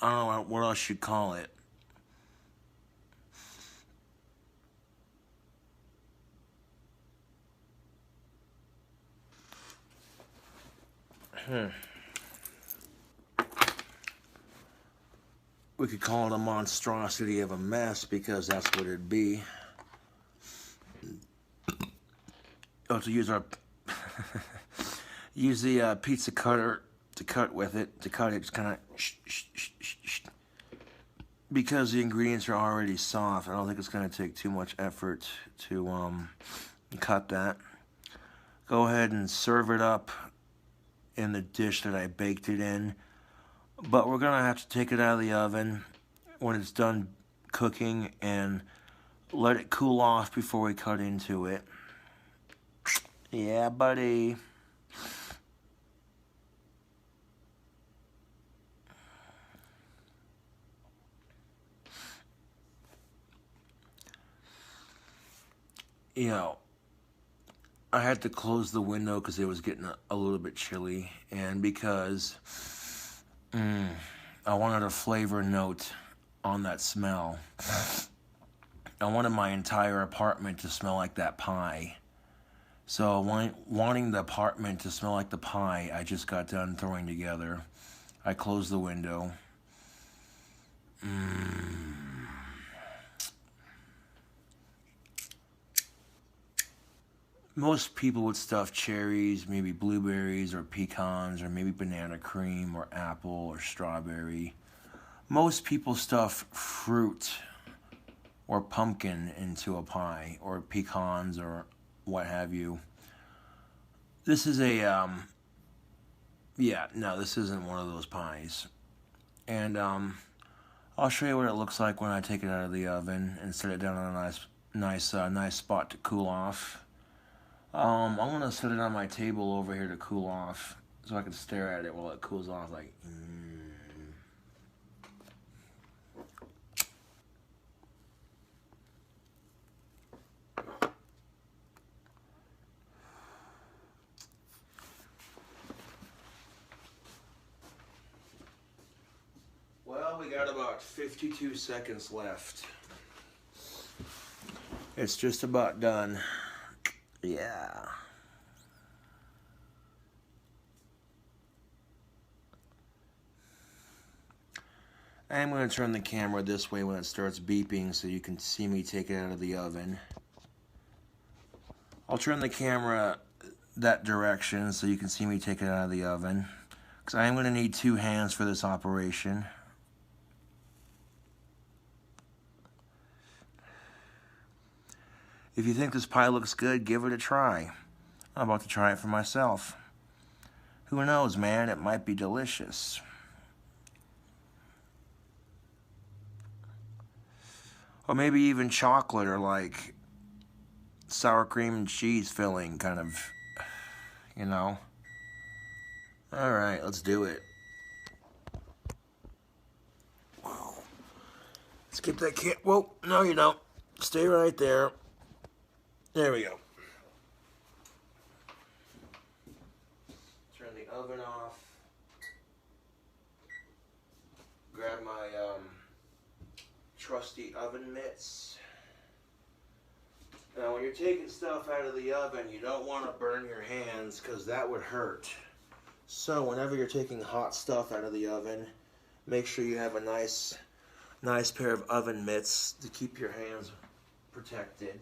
I don't know what else you'd call it. We could call it a monstrosity of a mess because that's what it'd be. Oh, to use our use the pizza cutter to cut with it. To cut it, just kind of because the ingredients are already soft. I don't think it's going to take too much effort to cut that. go ahead and serve it up in the dish that I baked it in. But we're gonna have to take it out of the oven when it's done cooking and let it cool off before we cut into it. Yeah, buddy. You know, I had to close the window because it was getting a little bit chilly, and because I wanted a flavor note on that smell. I wanted my entire apartment to smell like that pie. So wanting the apartment to smell like the pie I just got done throwing together, I closed the window. Most people would stuff cherries, maybe blueberries or pecans, or maybe banana cream or apple or strawberry. Most people stuff fruit or pumpkin into a pie, or pecans or what have you. This is a, this isn't one of those pies. And I'll show you what it looks like when I take it out of the oven and set it down on a nice spot to cool off. I'm gonna set it on my table over here to cool off, so I can stare at it while it cools off. Like, Well, we got about 52 seconds left. It's just about done. Yeah. I'm going to turn the camera this way when it starts beeping so you can see me take it out of the oven. I'll turn the camera that direction so you can see me take it out of the oven, because I am going to need 2 hands for this operation. If you think this pie looks good, give it a try. I'm about to try it for myself. Who knows, man? It might be delicious. Or maybe even chocolate, or like sour cream and cheese filling, kind of, you know. Alright, let's do it. Let's get that whoa, no you don't. Stay right there. There we go. Turn the oven off. Grab my trusty oven mitts. Now when you're taking stuff out of the oven, you don't want to burn your hands because that would hurt. So whenever you're taking hot stuff out of the oven, make sure you have a nice pair of oven mitts to keep your hands protected.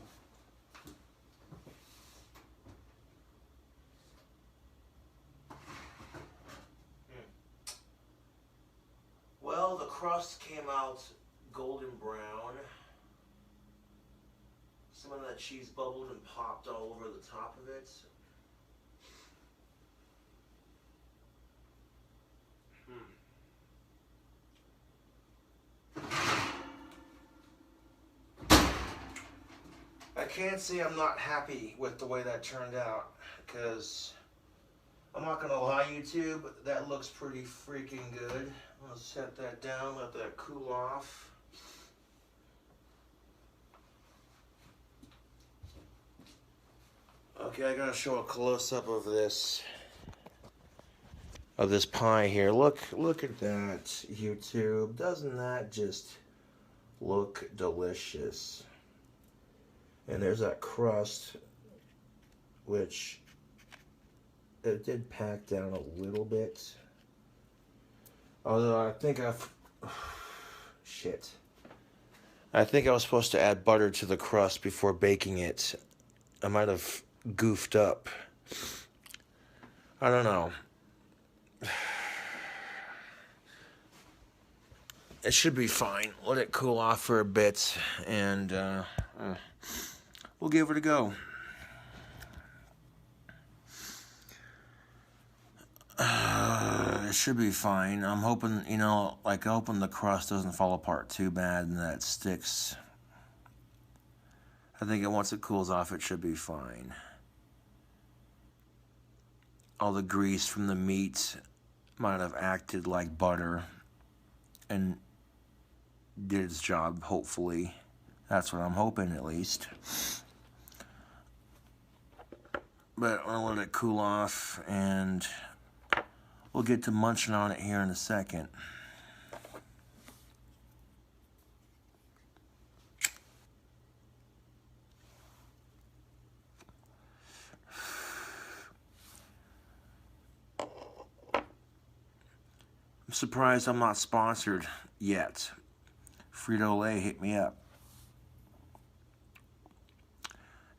Well, the crust came out golden brown. Some of that cheese bubbled and popped all over the top of it. I can't say I'm not happy with the way that turned out, because I'm not gonna lie, YouTube, that looks pretty freaking good. I'm gonna set that down, let that cool off. Okay, I gotta show a close-up of this pie here. Look at that, YouTube. Doesn't that just look delicious? And there's that crust, which it did pack down a little bit. Although I think shit. I think I was supposed to add butter to the crust before baking it. I might have goofed up. I don't know. It should be fine. Let it cool off for a bit, and we'll give it a go. It should be fine. I'm hoping, you know, like hoping the crust doesn't fall apart too bad and that it sticks. I think once it cools off, it should be fine. All the grease from the meat might have acted like butter and did its job, hopefully. That's what I'm hoping, at least. But I'll let it cool off, and we'll get to munching on it here in a second. I'm surprised I'm not sponsored yet. Frito-Lay, hit me up.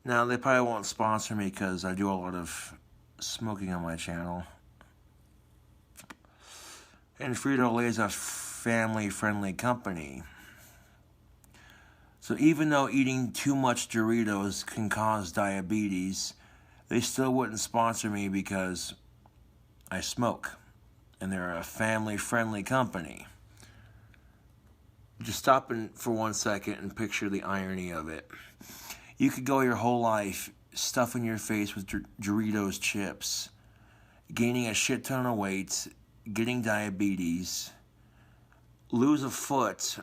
Now, they probably won't sponsor me because I do a lot of smoking on my channel. And Frito-Lay is a family-friendly company. So even though eating too much Doritos can cause diabetes, they still wouldn't sponsor me because I smoke. And they're a family-friendly company. Just stop for 1 second and picture the irony of it. You could go your whole life stuffing your face with Doritos chips, gaining a shit ton of weight, getting diabetes, lose a foot,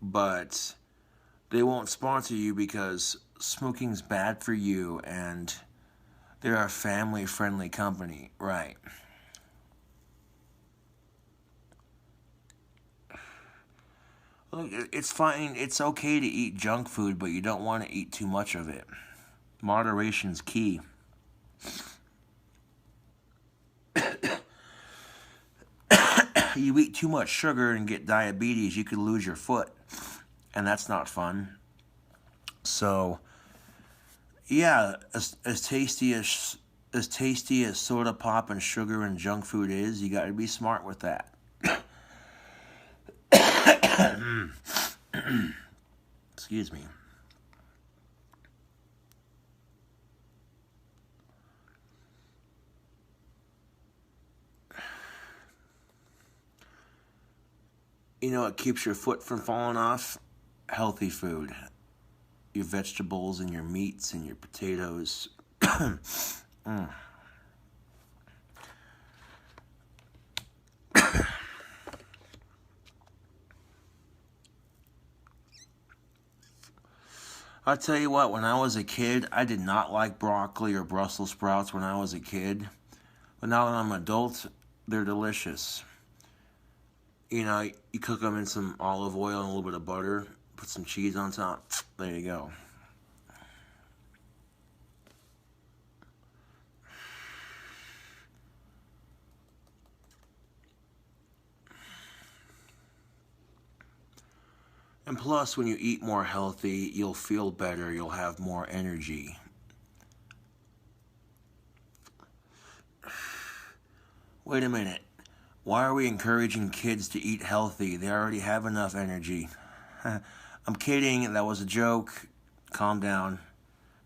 but they won't sponsor you because smoking's bad for you and they're a family-friendly company, right? Look, it's fine. It's okay to eat junk food, but you don't want to eat too much of it. Moderation's key. You eat too much sugar and get diabetes, you could lose your foot. And that's not fun. So, yeah, as tasty as soda pop and sugar and junk food is, you got to be smart with that. Excuse me. You know what keeps your foot from falling off? Healthy food. Your vegetables and your meats and your potatoes. I'll tell you what, when I was a kid, I did not like broccoli or Brussels sprouts when I was a kid. But now that I'm an adult, they're delicious. You know, you cook them in some olive oil and a little bit of butter, put some cheese on top, there you go. And plus, when you eat more healthy, you'll feel better, you'll have more energy. Wait a minute. Why are we encouraging kids to eat healthy? They already have enough energy. I'm kidding, that was a joke. Calm down.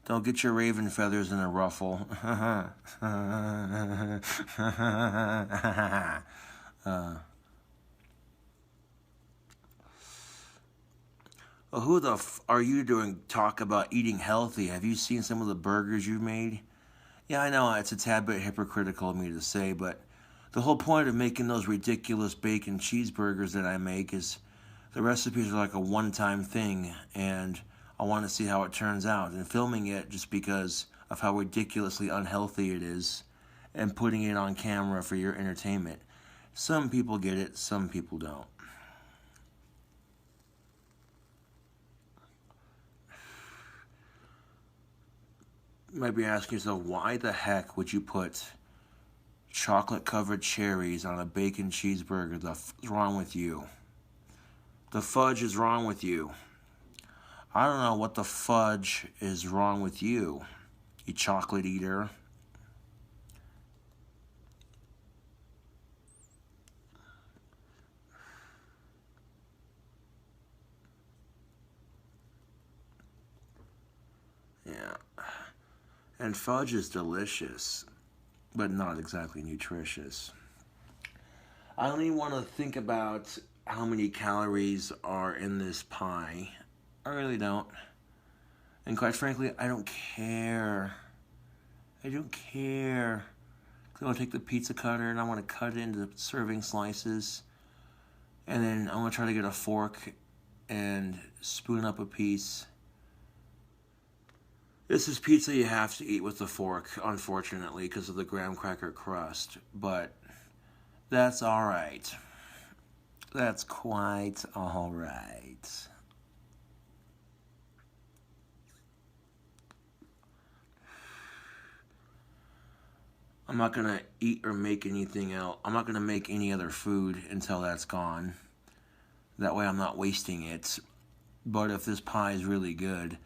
Don't get your raven feathers in a ruffle. Well, who the are you doing talk about eating healthy? Have you seen some of the burgers you've made? Yeah, I know it's a tad bit hypocritical of me to say, but the whole point of making those ridiculous bacon cheeseburgers that I make is the recipes are like a one-time thing, and I want to see how it turns out. And filming it just because of how ridiculously unhealthy it is, and putting it on camera for your entertainment. Some people get it, some people don't. You might be asking yourself, why the heck would you put chocolate-covered cherries on a bacon cheeseburger? What's wrong with you? The fudge is wrong with you. I don't know what the fudge is wrong with you, you chocolate eater. Yeah. And fudge is delicious. but not exactly nutritious. I don't even want to think about how many calories are in this pie. I really don't. And quite frankly, I don't care. I don't care. I'm going to take the pizza cutter and I want to cut it into serving slices. And then I'm going to try to get a fork and spoon up a piece. This is pizza you have to eat with a fork, unfortunately, because of the graham cracker crust. But that's alright. That's quite alright. I'm not going to eat or make anything else. I'm not going to make any other food until that's gone. That way I'm not wasting it. But if this pie is really good,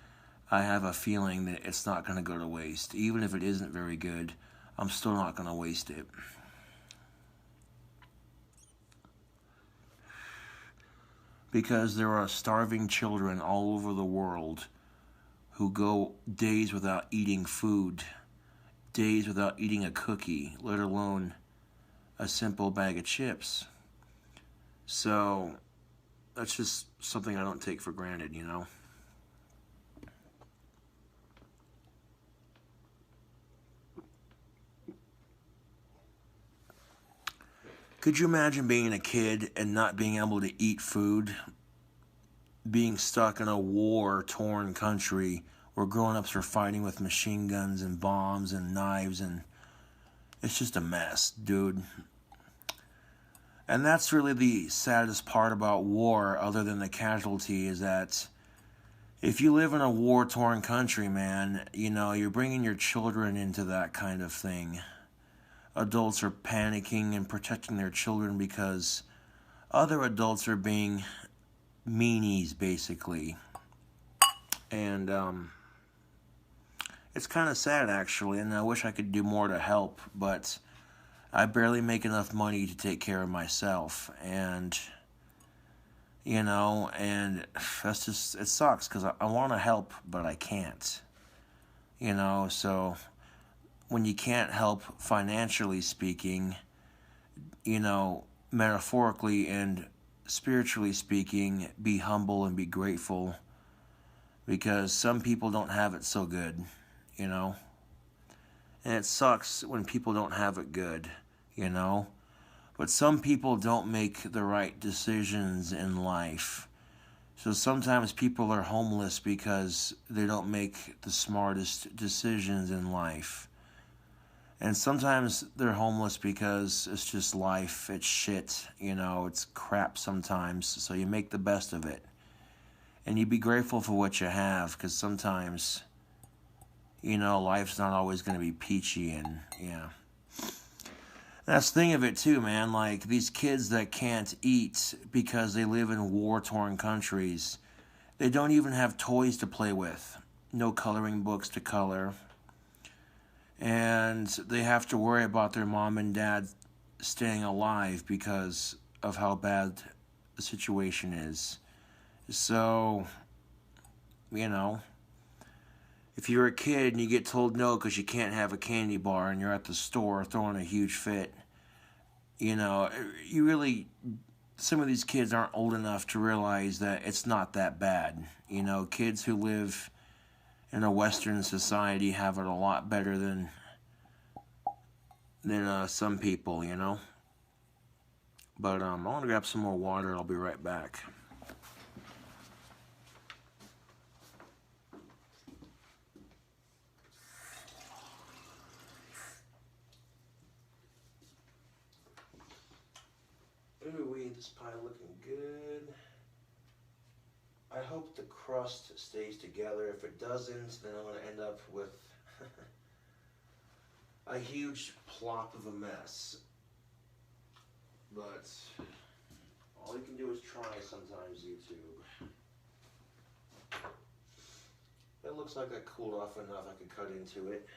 I have a feeling that it's not going to go to waste. Even if it isn't very good, I'm still not going to waste it. Because there are starving children all over the world who go days without eating food, days without eating a cookie, let alone a simple bag of chips. So that's just something I don't take for granted, you know. Could you imagine being a kid and not being able to eat food? Being stuck in a war-torn country where grown-ups are fighting with machine guns and bombs and knives, and it's just a mess, dude. And that's really the saddest part about war, other than the casualty, is that if you live in a war-torn country, man, you know, you're bringing your children into that kind of thing. Adults are panicking and protecting their children because other adults are being meanies, basically. And it's kind of sad, actually, and I wish I could do more to help, but I barely make enough money to take care of myself. And, you know, and that's just, it sucks because I want to help, but I can't. You know, so when you can't help financially speaking, you know, metaphorically and spiritually speaking, be humble and be grateful, because some people don't have it so good, you know. And it sucks when people don't have it good, you know. But some people don't make the right decisions in life. So sometimes people are homeless because they don't make the smartest decisions in life. And sometimes they're homeless because it's just life, it's shit, you know, it's crap sometimes, so you make the best of it. And you be grateful for what you have, because sometimes, you know, life's not always going to be peachy, and, yeah. That's the thing of it, too, man, like, these kids that can't eat because they live in war-torn countries, they don't even have toys to play with, no coloring books to color. And they have to worry about their mom and dad staying alive because of how bad the situation is. So, you know, if you're a kid and you get told no because you can't have a candy bar and you're at the store throwing a huge fit, you know, you really, some of these kids aren't old enough to realize that it's not that bad. You know, kids who live in a Western society have it a lot better than some people, you know. But I want to grab some more water. I'll be right back. Ooh-wee, this pie looking good. I hope the crust stays together. If it doesn't, then I'm going to end up with a huge plop of a mess. But all you can do is try sometimes, YouTube. It looks like I cooled off enough I could cut into it.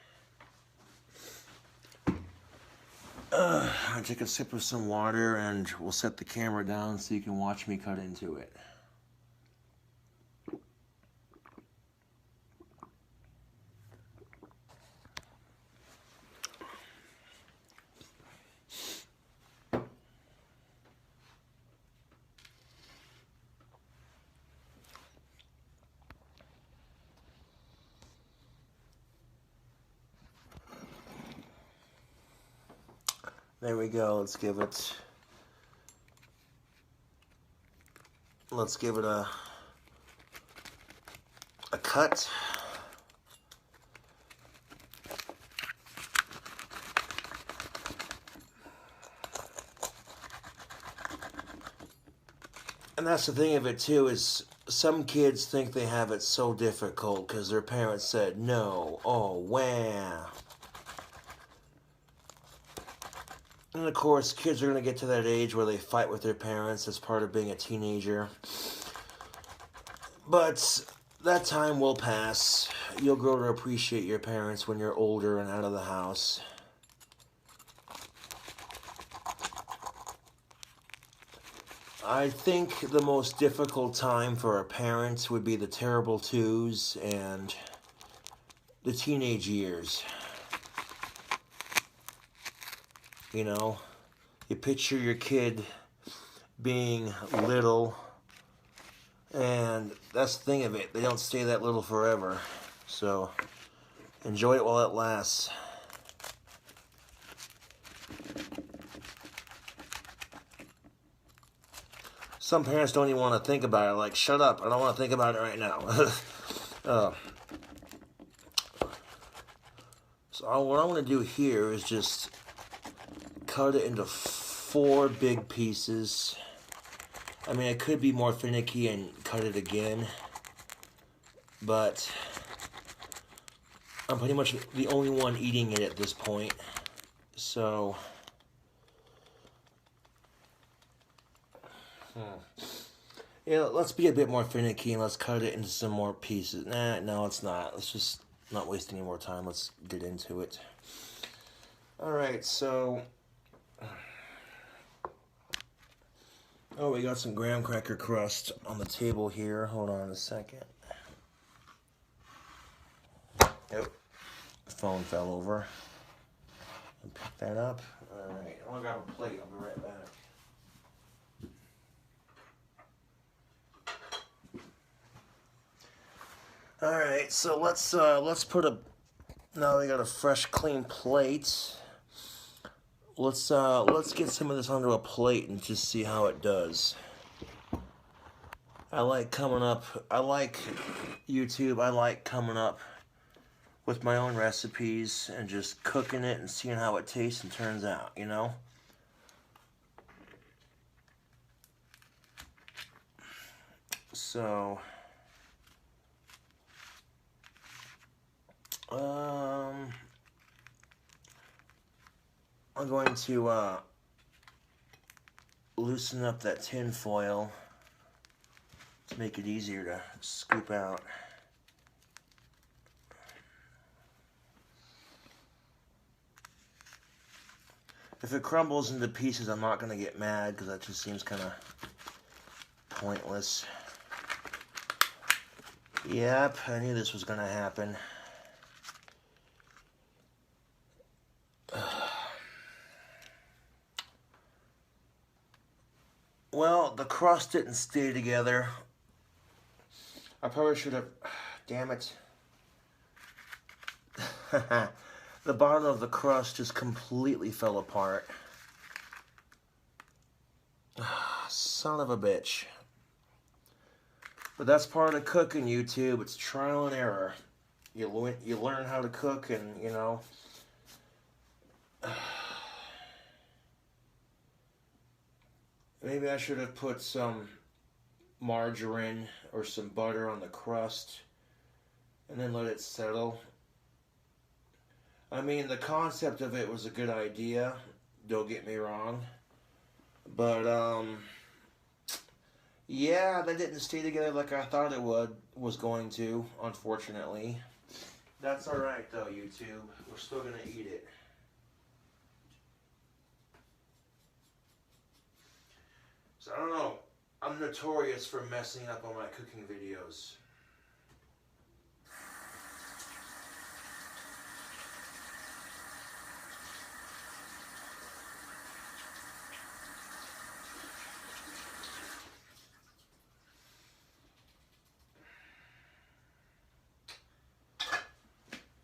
I'll take a sip of some water and we'll set the camera down so you can watch me cut into it. There we go. Let's give it a cut. And that's the thing of it too, is some kids think they have it so difficult because their parents said no. Oh, wow. And of course, kids are going to get to that age where they fight with their parents as part of being a teenager. But that time will pass. You'll grow to appreciate your parents when you're older and out of the house. I think the most difficult time for a parent would be the terrible twos and the teenage years. You know, you picture your kid being little, and that's the thing of it. They don't stay that little forever. So, enjoy it while it lasts. Some parents don't even want to think about it. Like, shut up. I don't want to think about it right now. So what I want to do here is just cut it into 4 big pieces. I mean, I could be more finicky and cut it again, but I'm pretty much the only one eating it at this point. So, yeah, let's be a bit more finicky and let's cut it into some more pieces. Nah, no, it's not. Let's just not waste any more time. Let's get into it. Alright, so... Oh, we got some graham cracker crust on the table here. Hold on a second. Yep. The phone fell over. And pick that up. Alright, I'm gonna grab a plate. I'll be right back. Alright, so let's put a... Now we got a fresh, clean plate. Let's get some of this onto a plate and just see how it does. I like YouTube, I like coming up with my own recipes and just cooking it and seeing how it tastes and turns out, you know? So, I'm going to loosen up that tin foil to make it easier to scoop out. If it crumbles into pieces, I'm not going to get mad because that just seems kind of pointless. Yep, I knew this was going to happen. Well, the crust didn't stay together. I probably should have... Damn it. The bottom of the crust just completely fell apart. Son of a bitch. But that's part of cooking, YouTube. It's trial and error. You learn how to cook and, you know... Maybe I should have put some margarine or some butter on the crust and then let it settle. I mean, the concept of it was a good idea, don't get me wrong. But, yeah, that didn't stay together like I thought it was going to, unfortunately. That's alright, though, YouTube. We're still going to eat it. So, I don't know. I'm notorious for messing up on my cooking videos.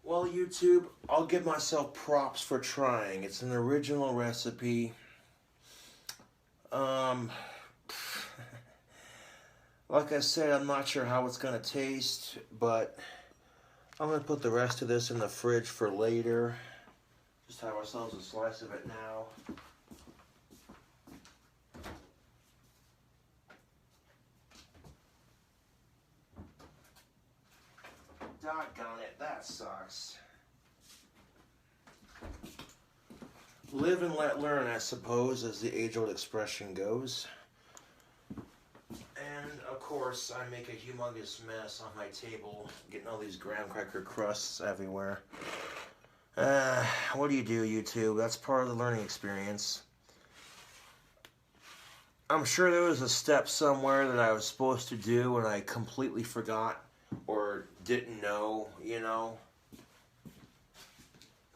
Well, Well, YouTube, I'll give myself props for trying. It's an original recipe. Like I said, I'm not sure how it's going to taste, but I'm going to put the rest of this in the fridge for later. Just have ourselves a slice of it now. Doggone it, that sucks. Live and let learn, I suppose, as the age-old expression goes. And, of course, I make a humongous mess on my table, getting all these graham cracker crusts everywhere. What do, YouTube? That's part of the learning experience. I'm sure there was a step somewhere that I was supposed to do and I completely forgot or didn't know, you know.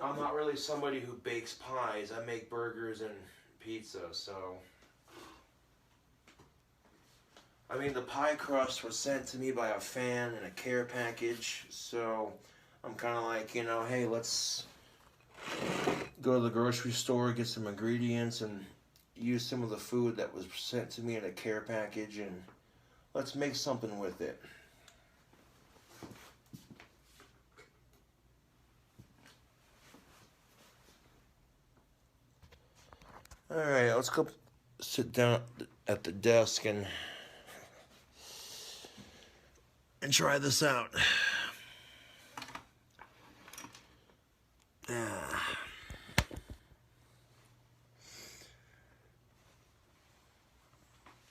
I'm not really somebody who bakes pies. I make burgers and pizza, so. I mean, the pie crust was sent to me by a fan in a care package, so I'm kind of like, you know, hey, let's go to the grocery store, get some ingredients, and use some of the food that was sent to me in a care package, and let's make something with it. Alright, let's go sit down at the desk and try this out.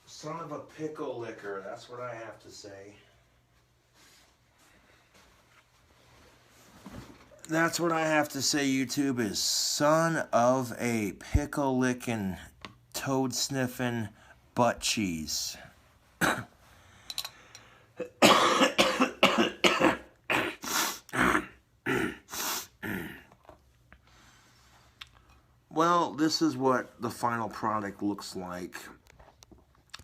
Son of a pickle liquor, that's what I have to say. That's what I have to say, YouTube, is son of a pickle licking, toad sniffing butt cheese. Well, this is what the final product looks like.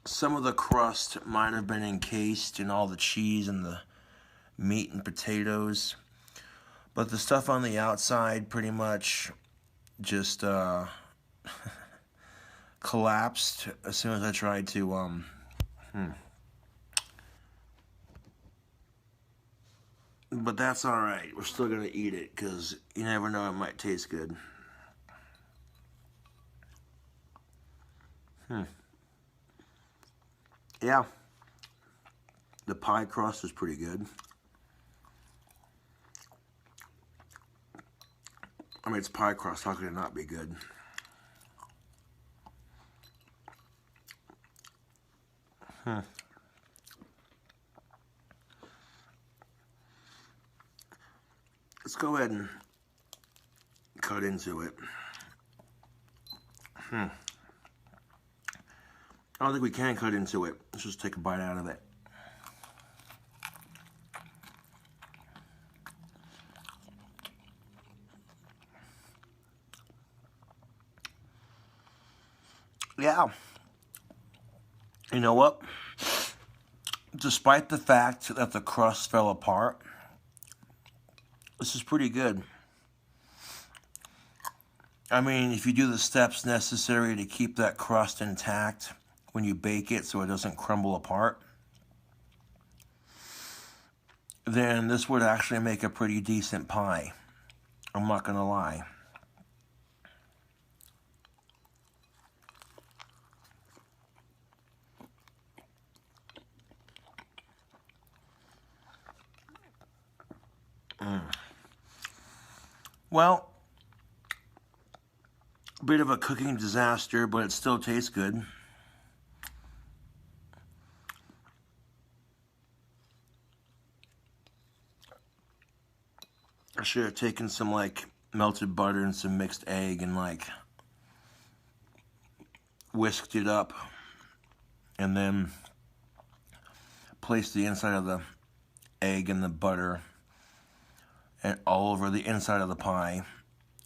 Some of the crust might have been encased in all the cheese and the meat and potatoes, but the stuff on the outside pretty much just collapsed as soon as I tried to But that's alright. We're still gonna eat it because you never know, it might taste good. Yeah, the pie crust is pretty good. I mean, it's pie crust, how could it not be good? Let's go ahead and cut into it. I don't think we can cut into it. Let's just take a bite out of it. Yeah. You know what? Despite the fact that the crust fell apart, this is pretty good. I mean, if you do the steps necessary to keep that crust intact when you bake it so it doesn't crumble apart, then this would actually make a pretty decent pie. I'm not gonna lie. Well, a bit of a cooking disaster, but it still tastes good. I should have taken some like melted butter and some mixed egg and like whisked it up and then placed the inside of the egg and the butter and all over the inside of the pie,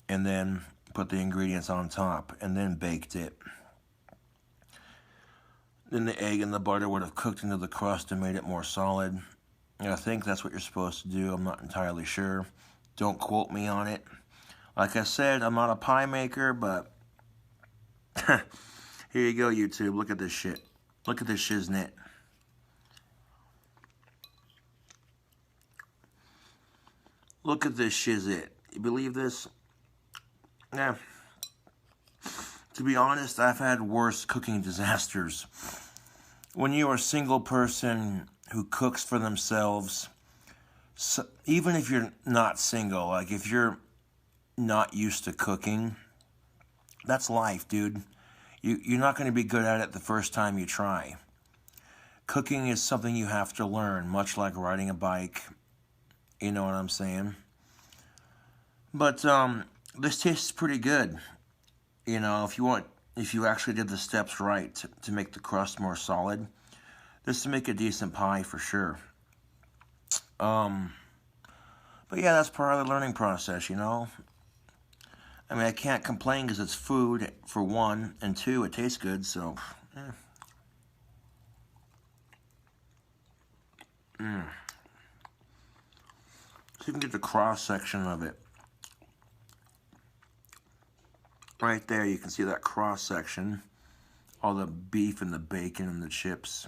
and then put the ingredients on top and then baked it. Then the egg and the butter would have cooked into the crust and made it more solid. And I think that's what you're supposed to do. I'm not entirely sure. Don't quote me on it. Like I said, I'm not a pie maker, but here you go, YouTube. Look at this shit. Look at this shiznit. Look at this shizit. You believe this? Yeah. To be honest, I've had worse cooking disasters. When you are a single person who cooks for themselves, so even if you're not single, like if you're not used to cooking, that's life, dude. You're not going to be good at it the first time you try. Cooking is something you have to learn, much like riding a bike. You know what I'm saying? But this tastes pretty good. You know, if you actually did the steps right to make the crust more solid, this would make a decent pie for sure. But yeah, that's part of the learning process, you know. I mean, I can't complain because it's food, for one, and two, it tastes good, so... So you can get the cross-section of it. Right there, you can see that cross-section. All the beef and the bacon and the chips.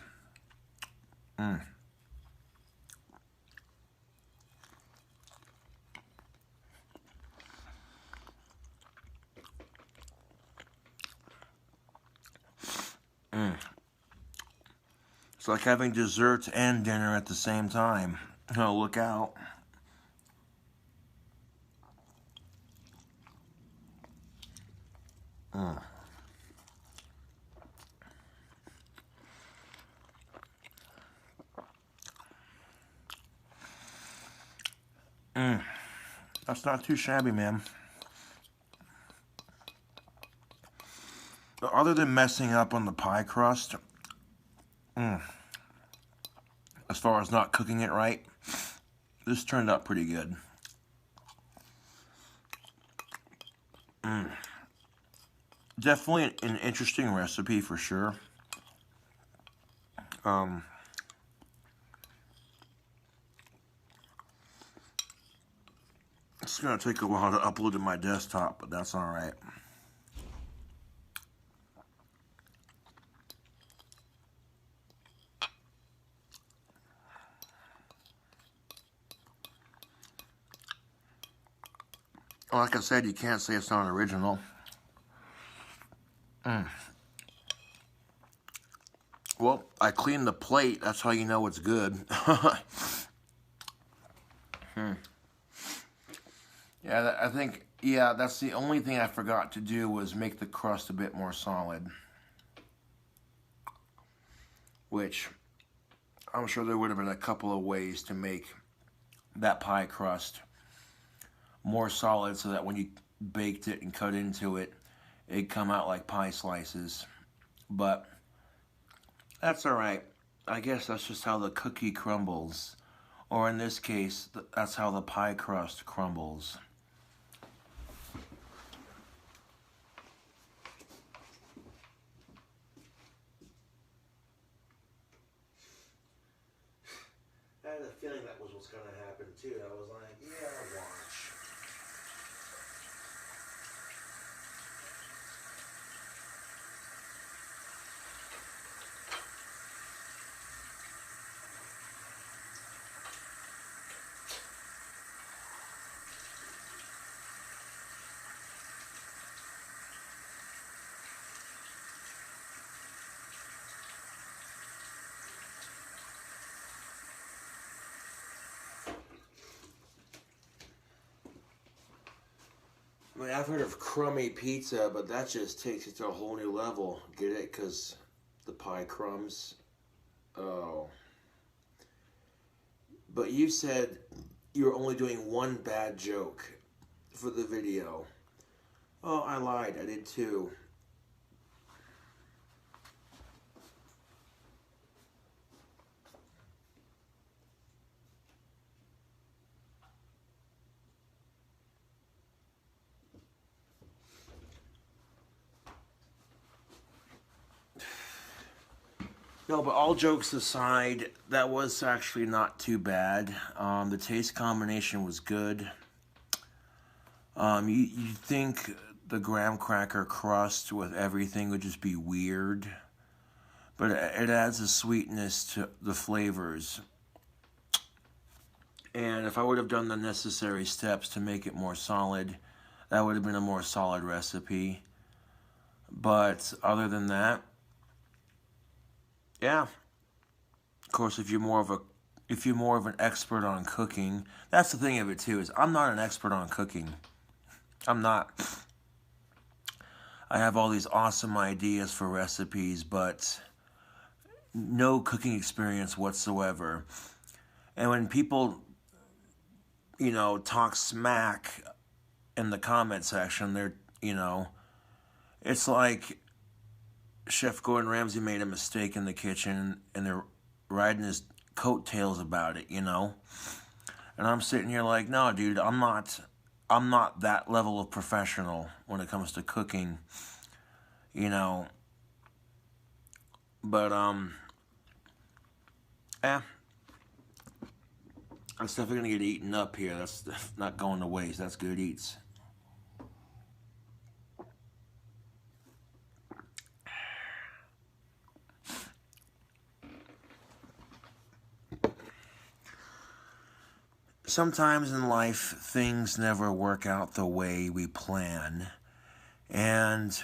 It's like having dessert and dinner at the same time. Oh, look out. That's not too shabby, man. But other than messing up on the pie crust, as far as not cooking it right, this turned out pretty good. Definitely an interesting recipe for sure. It's gonna take a while to upload to my desktop, but that's all right. Like I said, you can't say it's not original. Well, I cleaned the plate. That's how you know it's good. Yeah, I think, yeah, that's the only thing I forgot to do was make the crust a bit more solid. Which, I'm sure there would have been a couple of ways to make that pie crust more solid so that when you baked it and cut into it, it'd come out like pie slices. But that's alright. I guess that's just how the cookie crumbles. Or in this case, that's how the pie crust crumbles. I had a feeling that was what's going to happen too. I was like, yeah, watch. I mean, I've heard of crummy pizza, but that just takes it to a whole new level. Get it? Because the pie crumbs. Oh. But you said you were only doing one bad joke for the video. Oh, I lied. I did too. No, but all jokes aside, that was actually not too bad. The taste combination was good. You'd think the graham cracker crust with everything would just be weird, but it adds a sweetness to the flavors. And if I would have done the necessary steps to make it more solid, that would have been a more solid recipe. But other than that, yeah. Of course, if you're more of an expert on cooking, that's the thing of it too, is I'm not an expert on cooking. I'm not. I have all these awesome ideas for recipes, but no cooking experience whatsoever. And when people, talk smack in the comment section, they're, it's like Chef Gordon Ramsay made a mistake in the kitchen and they're riding his coattails about it, And I'm sitting here like, no, dude, I'm not that level of professional when it comes to cooking, But that's definitely gonna get eaten up here. That's not going to waste. That's good eats. Sometimes in life, things never work out the way we plan. And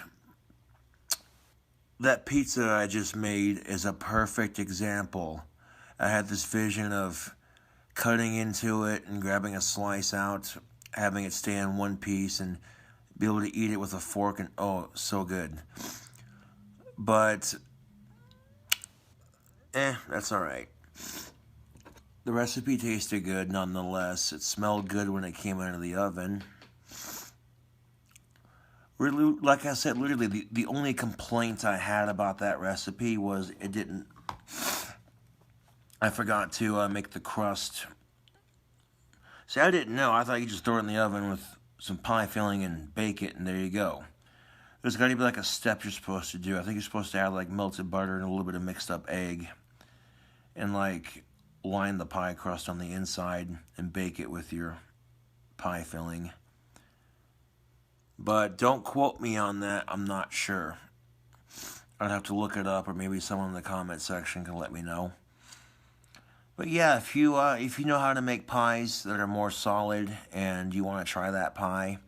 that pizza I just made is a perfect example. I had this vision of cutting into it and grabbing a slice out, having it stay in one piece, and be able to eat it with a fork, and oh, so good. But, that's alright. The recipe tasted good nonetheless. It smelled good when it came out of the oven. Really, like I said, literally the only complaint I had about that recipe was I forgot to make the crust. See, I didn't know. I thought you just throw it in the oven with some pie filling and bake it, and there you go. There's got to be like a step you're supposed to do. I think you're supposed to add like melted butter and a little bit of mixed up egg, and like line the pie crust on the inside and bake it with your pie filling. But don't quote me on that. I'm not sure. I'd have to look it up, or maybe someone in the comment section can let me know. But yeah, if you know how to make pies that are more solid and you want to try that pie,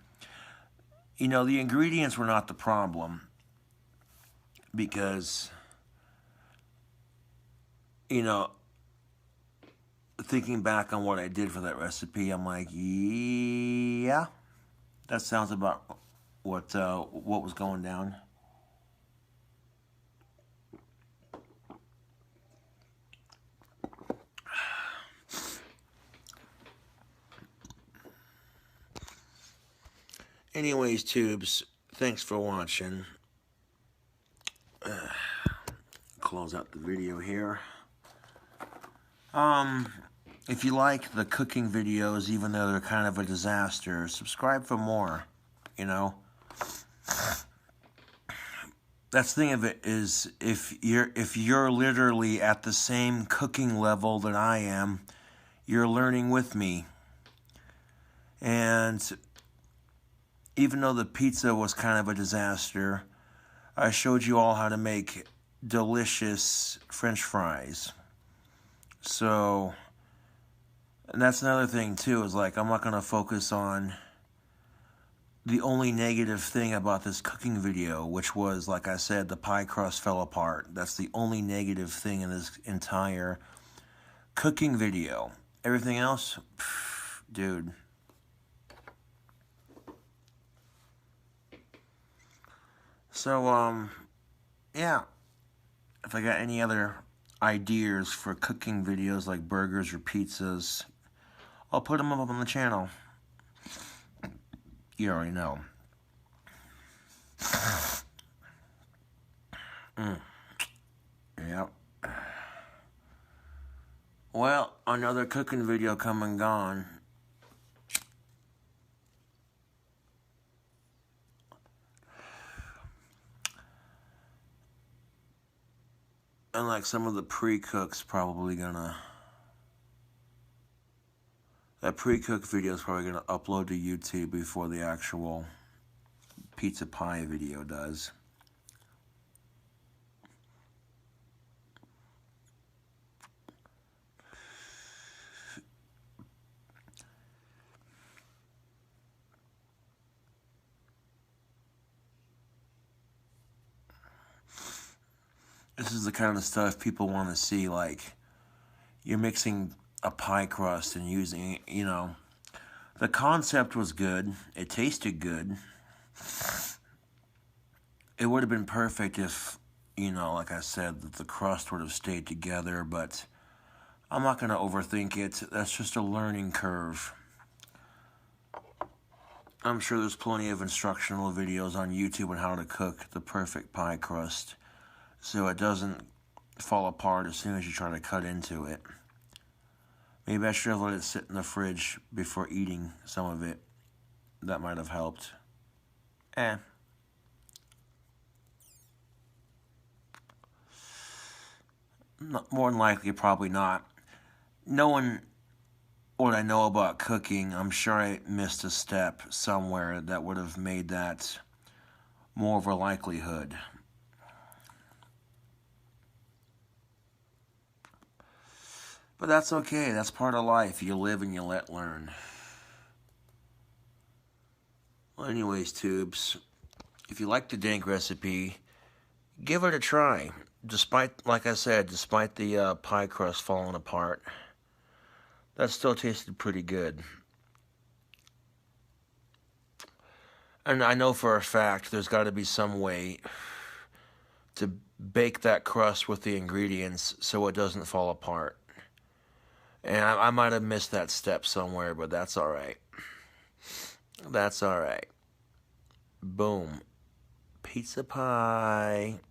the ingredients were not the problem, because thinking back on what I did for that recipe, I'm like, yeah, that sounds about what was going down. Anyways, tubes, thanks for watching. Close out the video here. If you like the cooking videos, even though they're kind of a disaster, subscribe for more, That's the thing of it is, if you're literally at the same cooking level that I am, you're learning with me. And even though the pizza was kind of a disaster, I showed you all how to make delicious French fries. So, and that's another thing too, is like, I'm not going to focus on the only negative thing about this cooking video, which was, like I said, the pie crust fell apart. That's the only negative thing in this entire cooking video. Everything else, dude. So, yeah. If I got any other ideas for cooking videos like burgers or pizzas, I'll put them up on the channel. You already know. Yep. Well, another cooking video come and gone. And like some of the pre-cooks probably gonna That pre-cooked video is probably going to upload to YouTube before the actual pizza pie video does. This is the kind of stuff people want to see, like you're mixing a pie crust and using, you know, the concept was good. It tasted good. It would have been perfect if, you know, like I said, that the crust would have stayed together, but I'm not going to overthink it. That's just a learning curve. I'm sure there's plenty of instructional videos on YouTube on how to cook the perfect pie crust so it doesn't fall apart as soon as you try to cut into it. Maybe I should have let it sit in the fridge before eating some of it. That might have helped. More than likely, probably not. Knowing what I know about cooking, I'm sure I missed a step somewhere that would have made that more of a likelihood. But that's okay. That's part of life. You live and you let learn. Well, anyways, tubes, if you like the dank recipe, give it a try. Despite, like I said, despite the pie crust falling apart, that still tasted pretty good. And I know for a fact there's got to be some way to bake that crust with the ingredients so it doesn't fall apart. And I might have missed that step somewhere, but that's alright. That's alright. Boom. Pizza pie.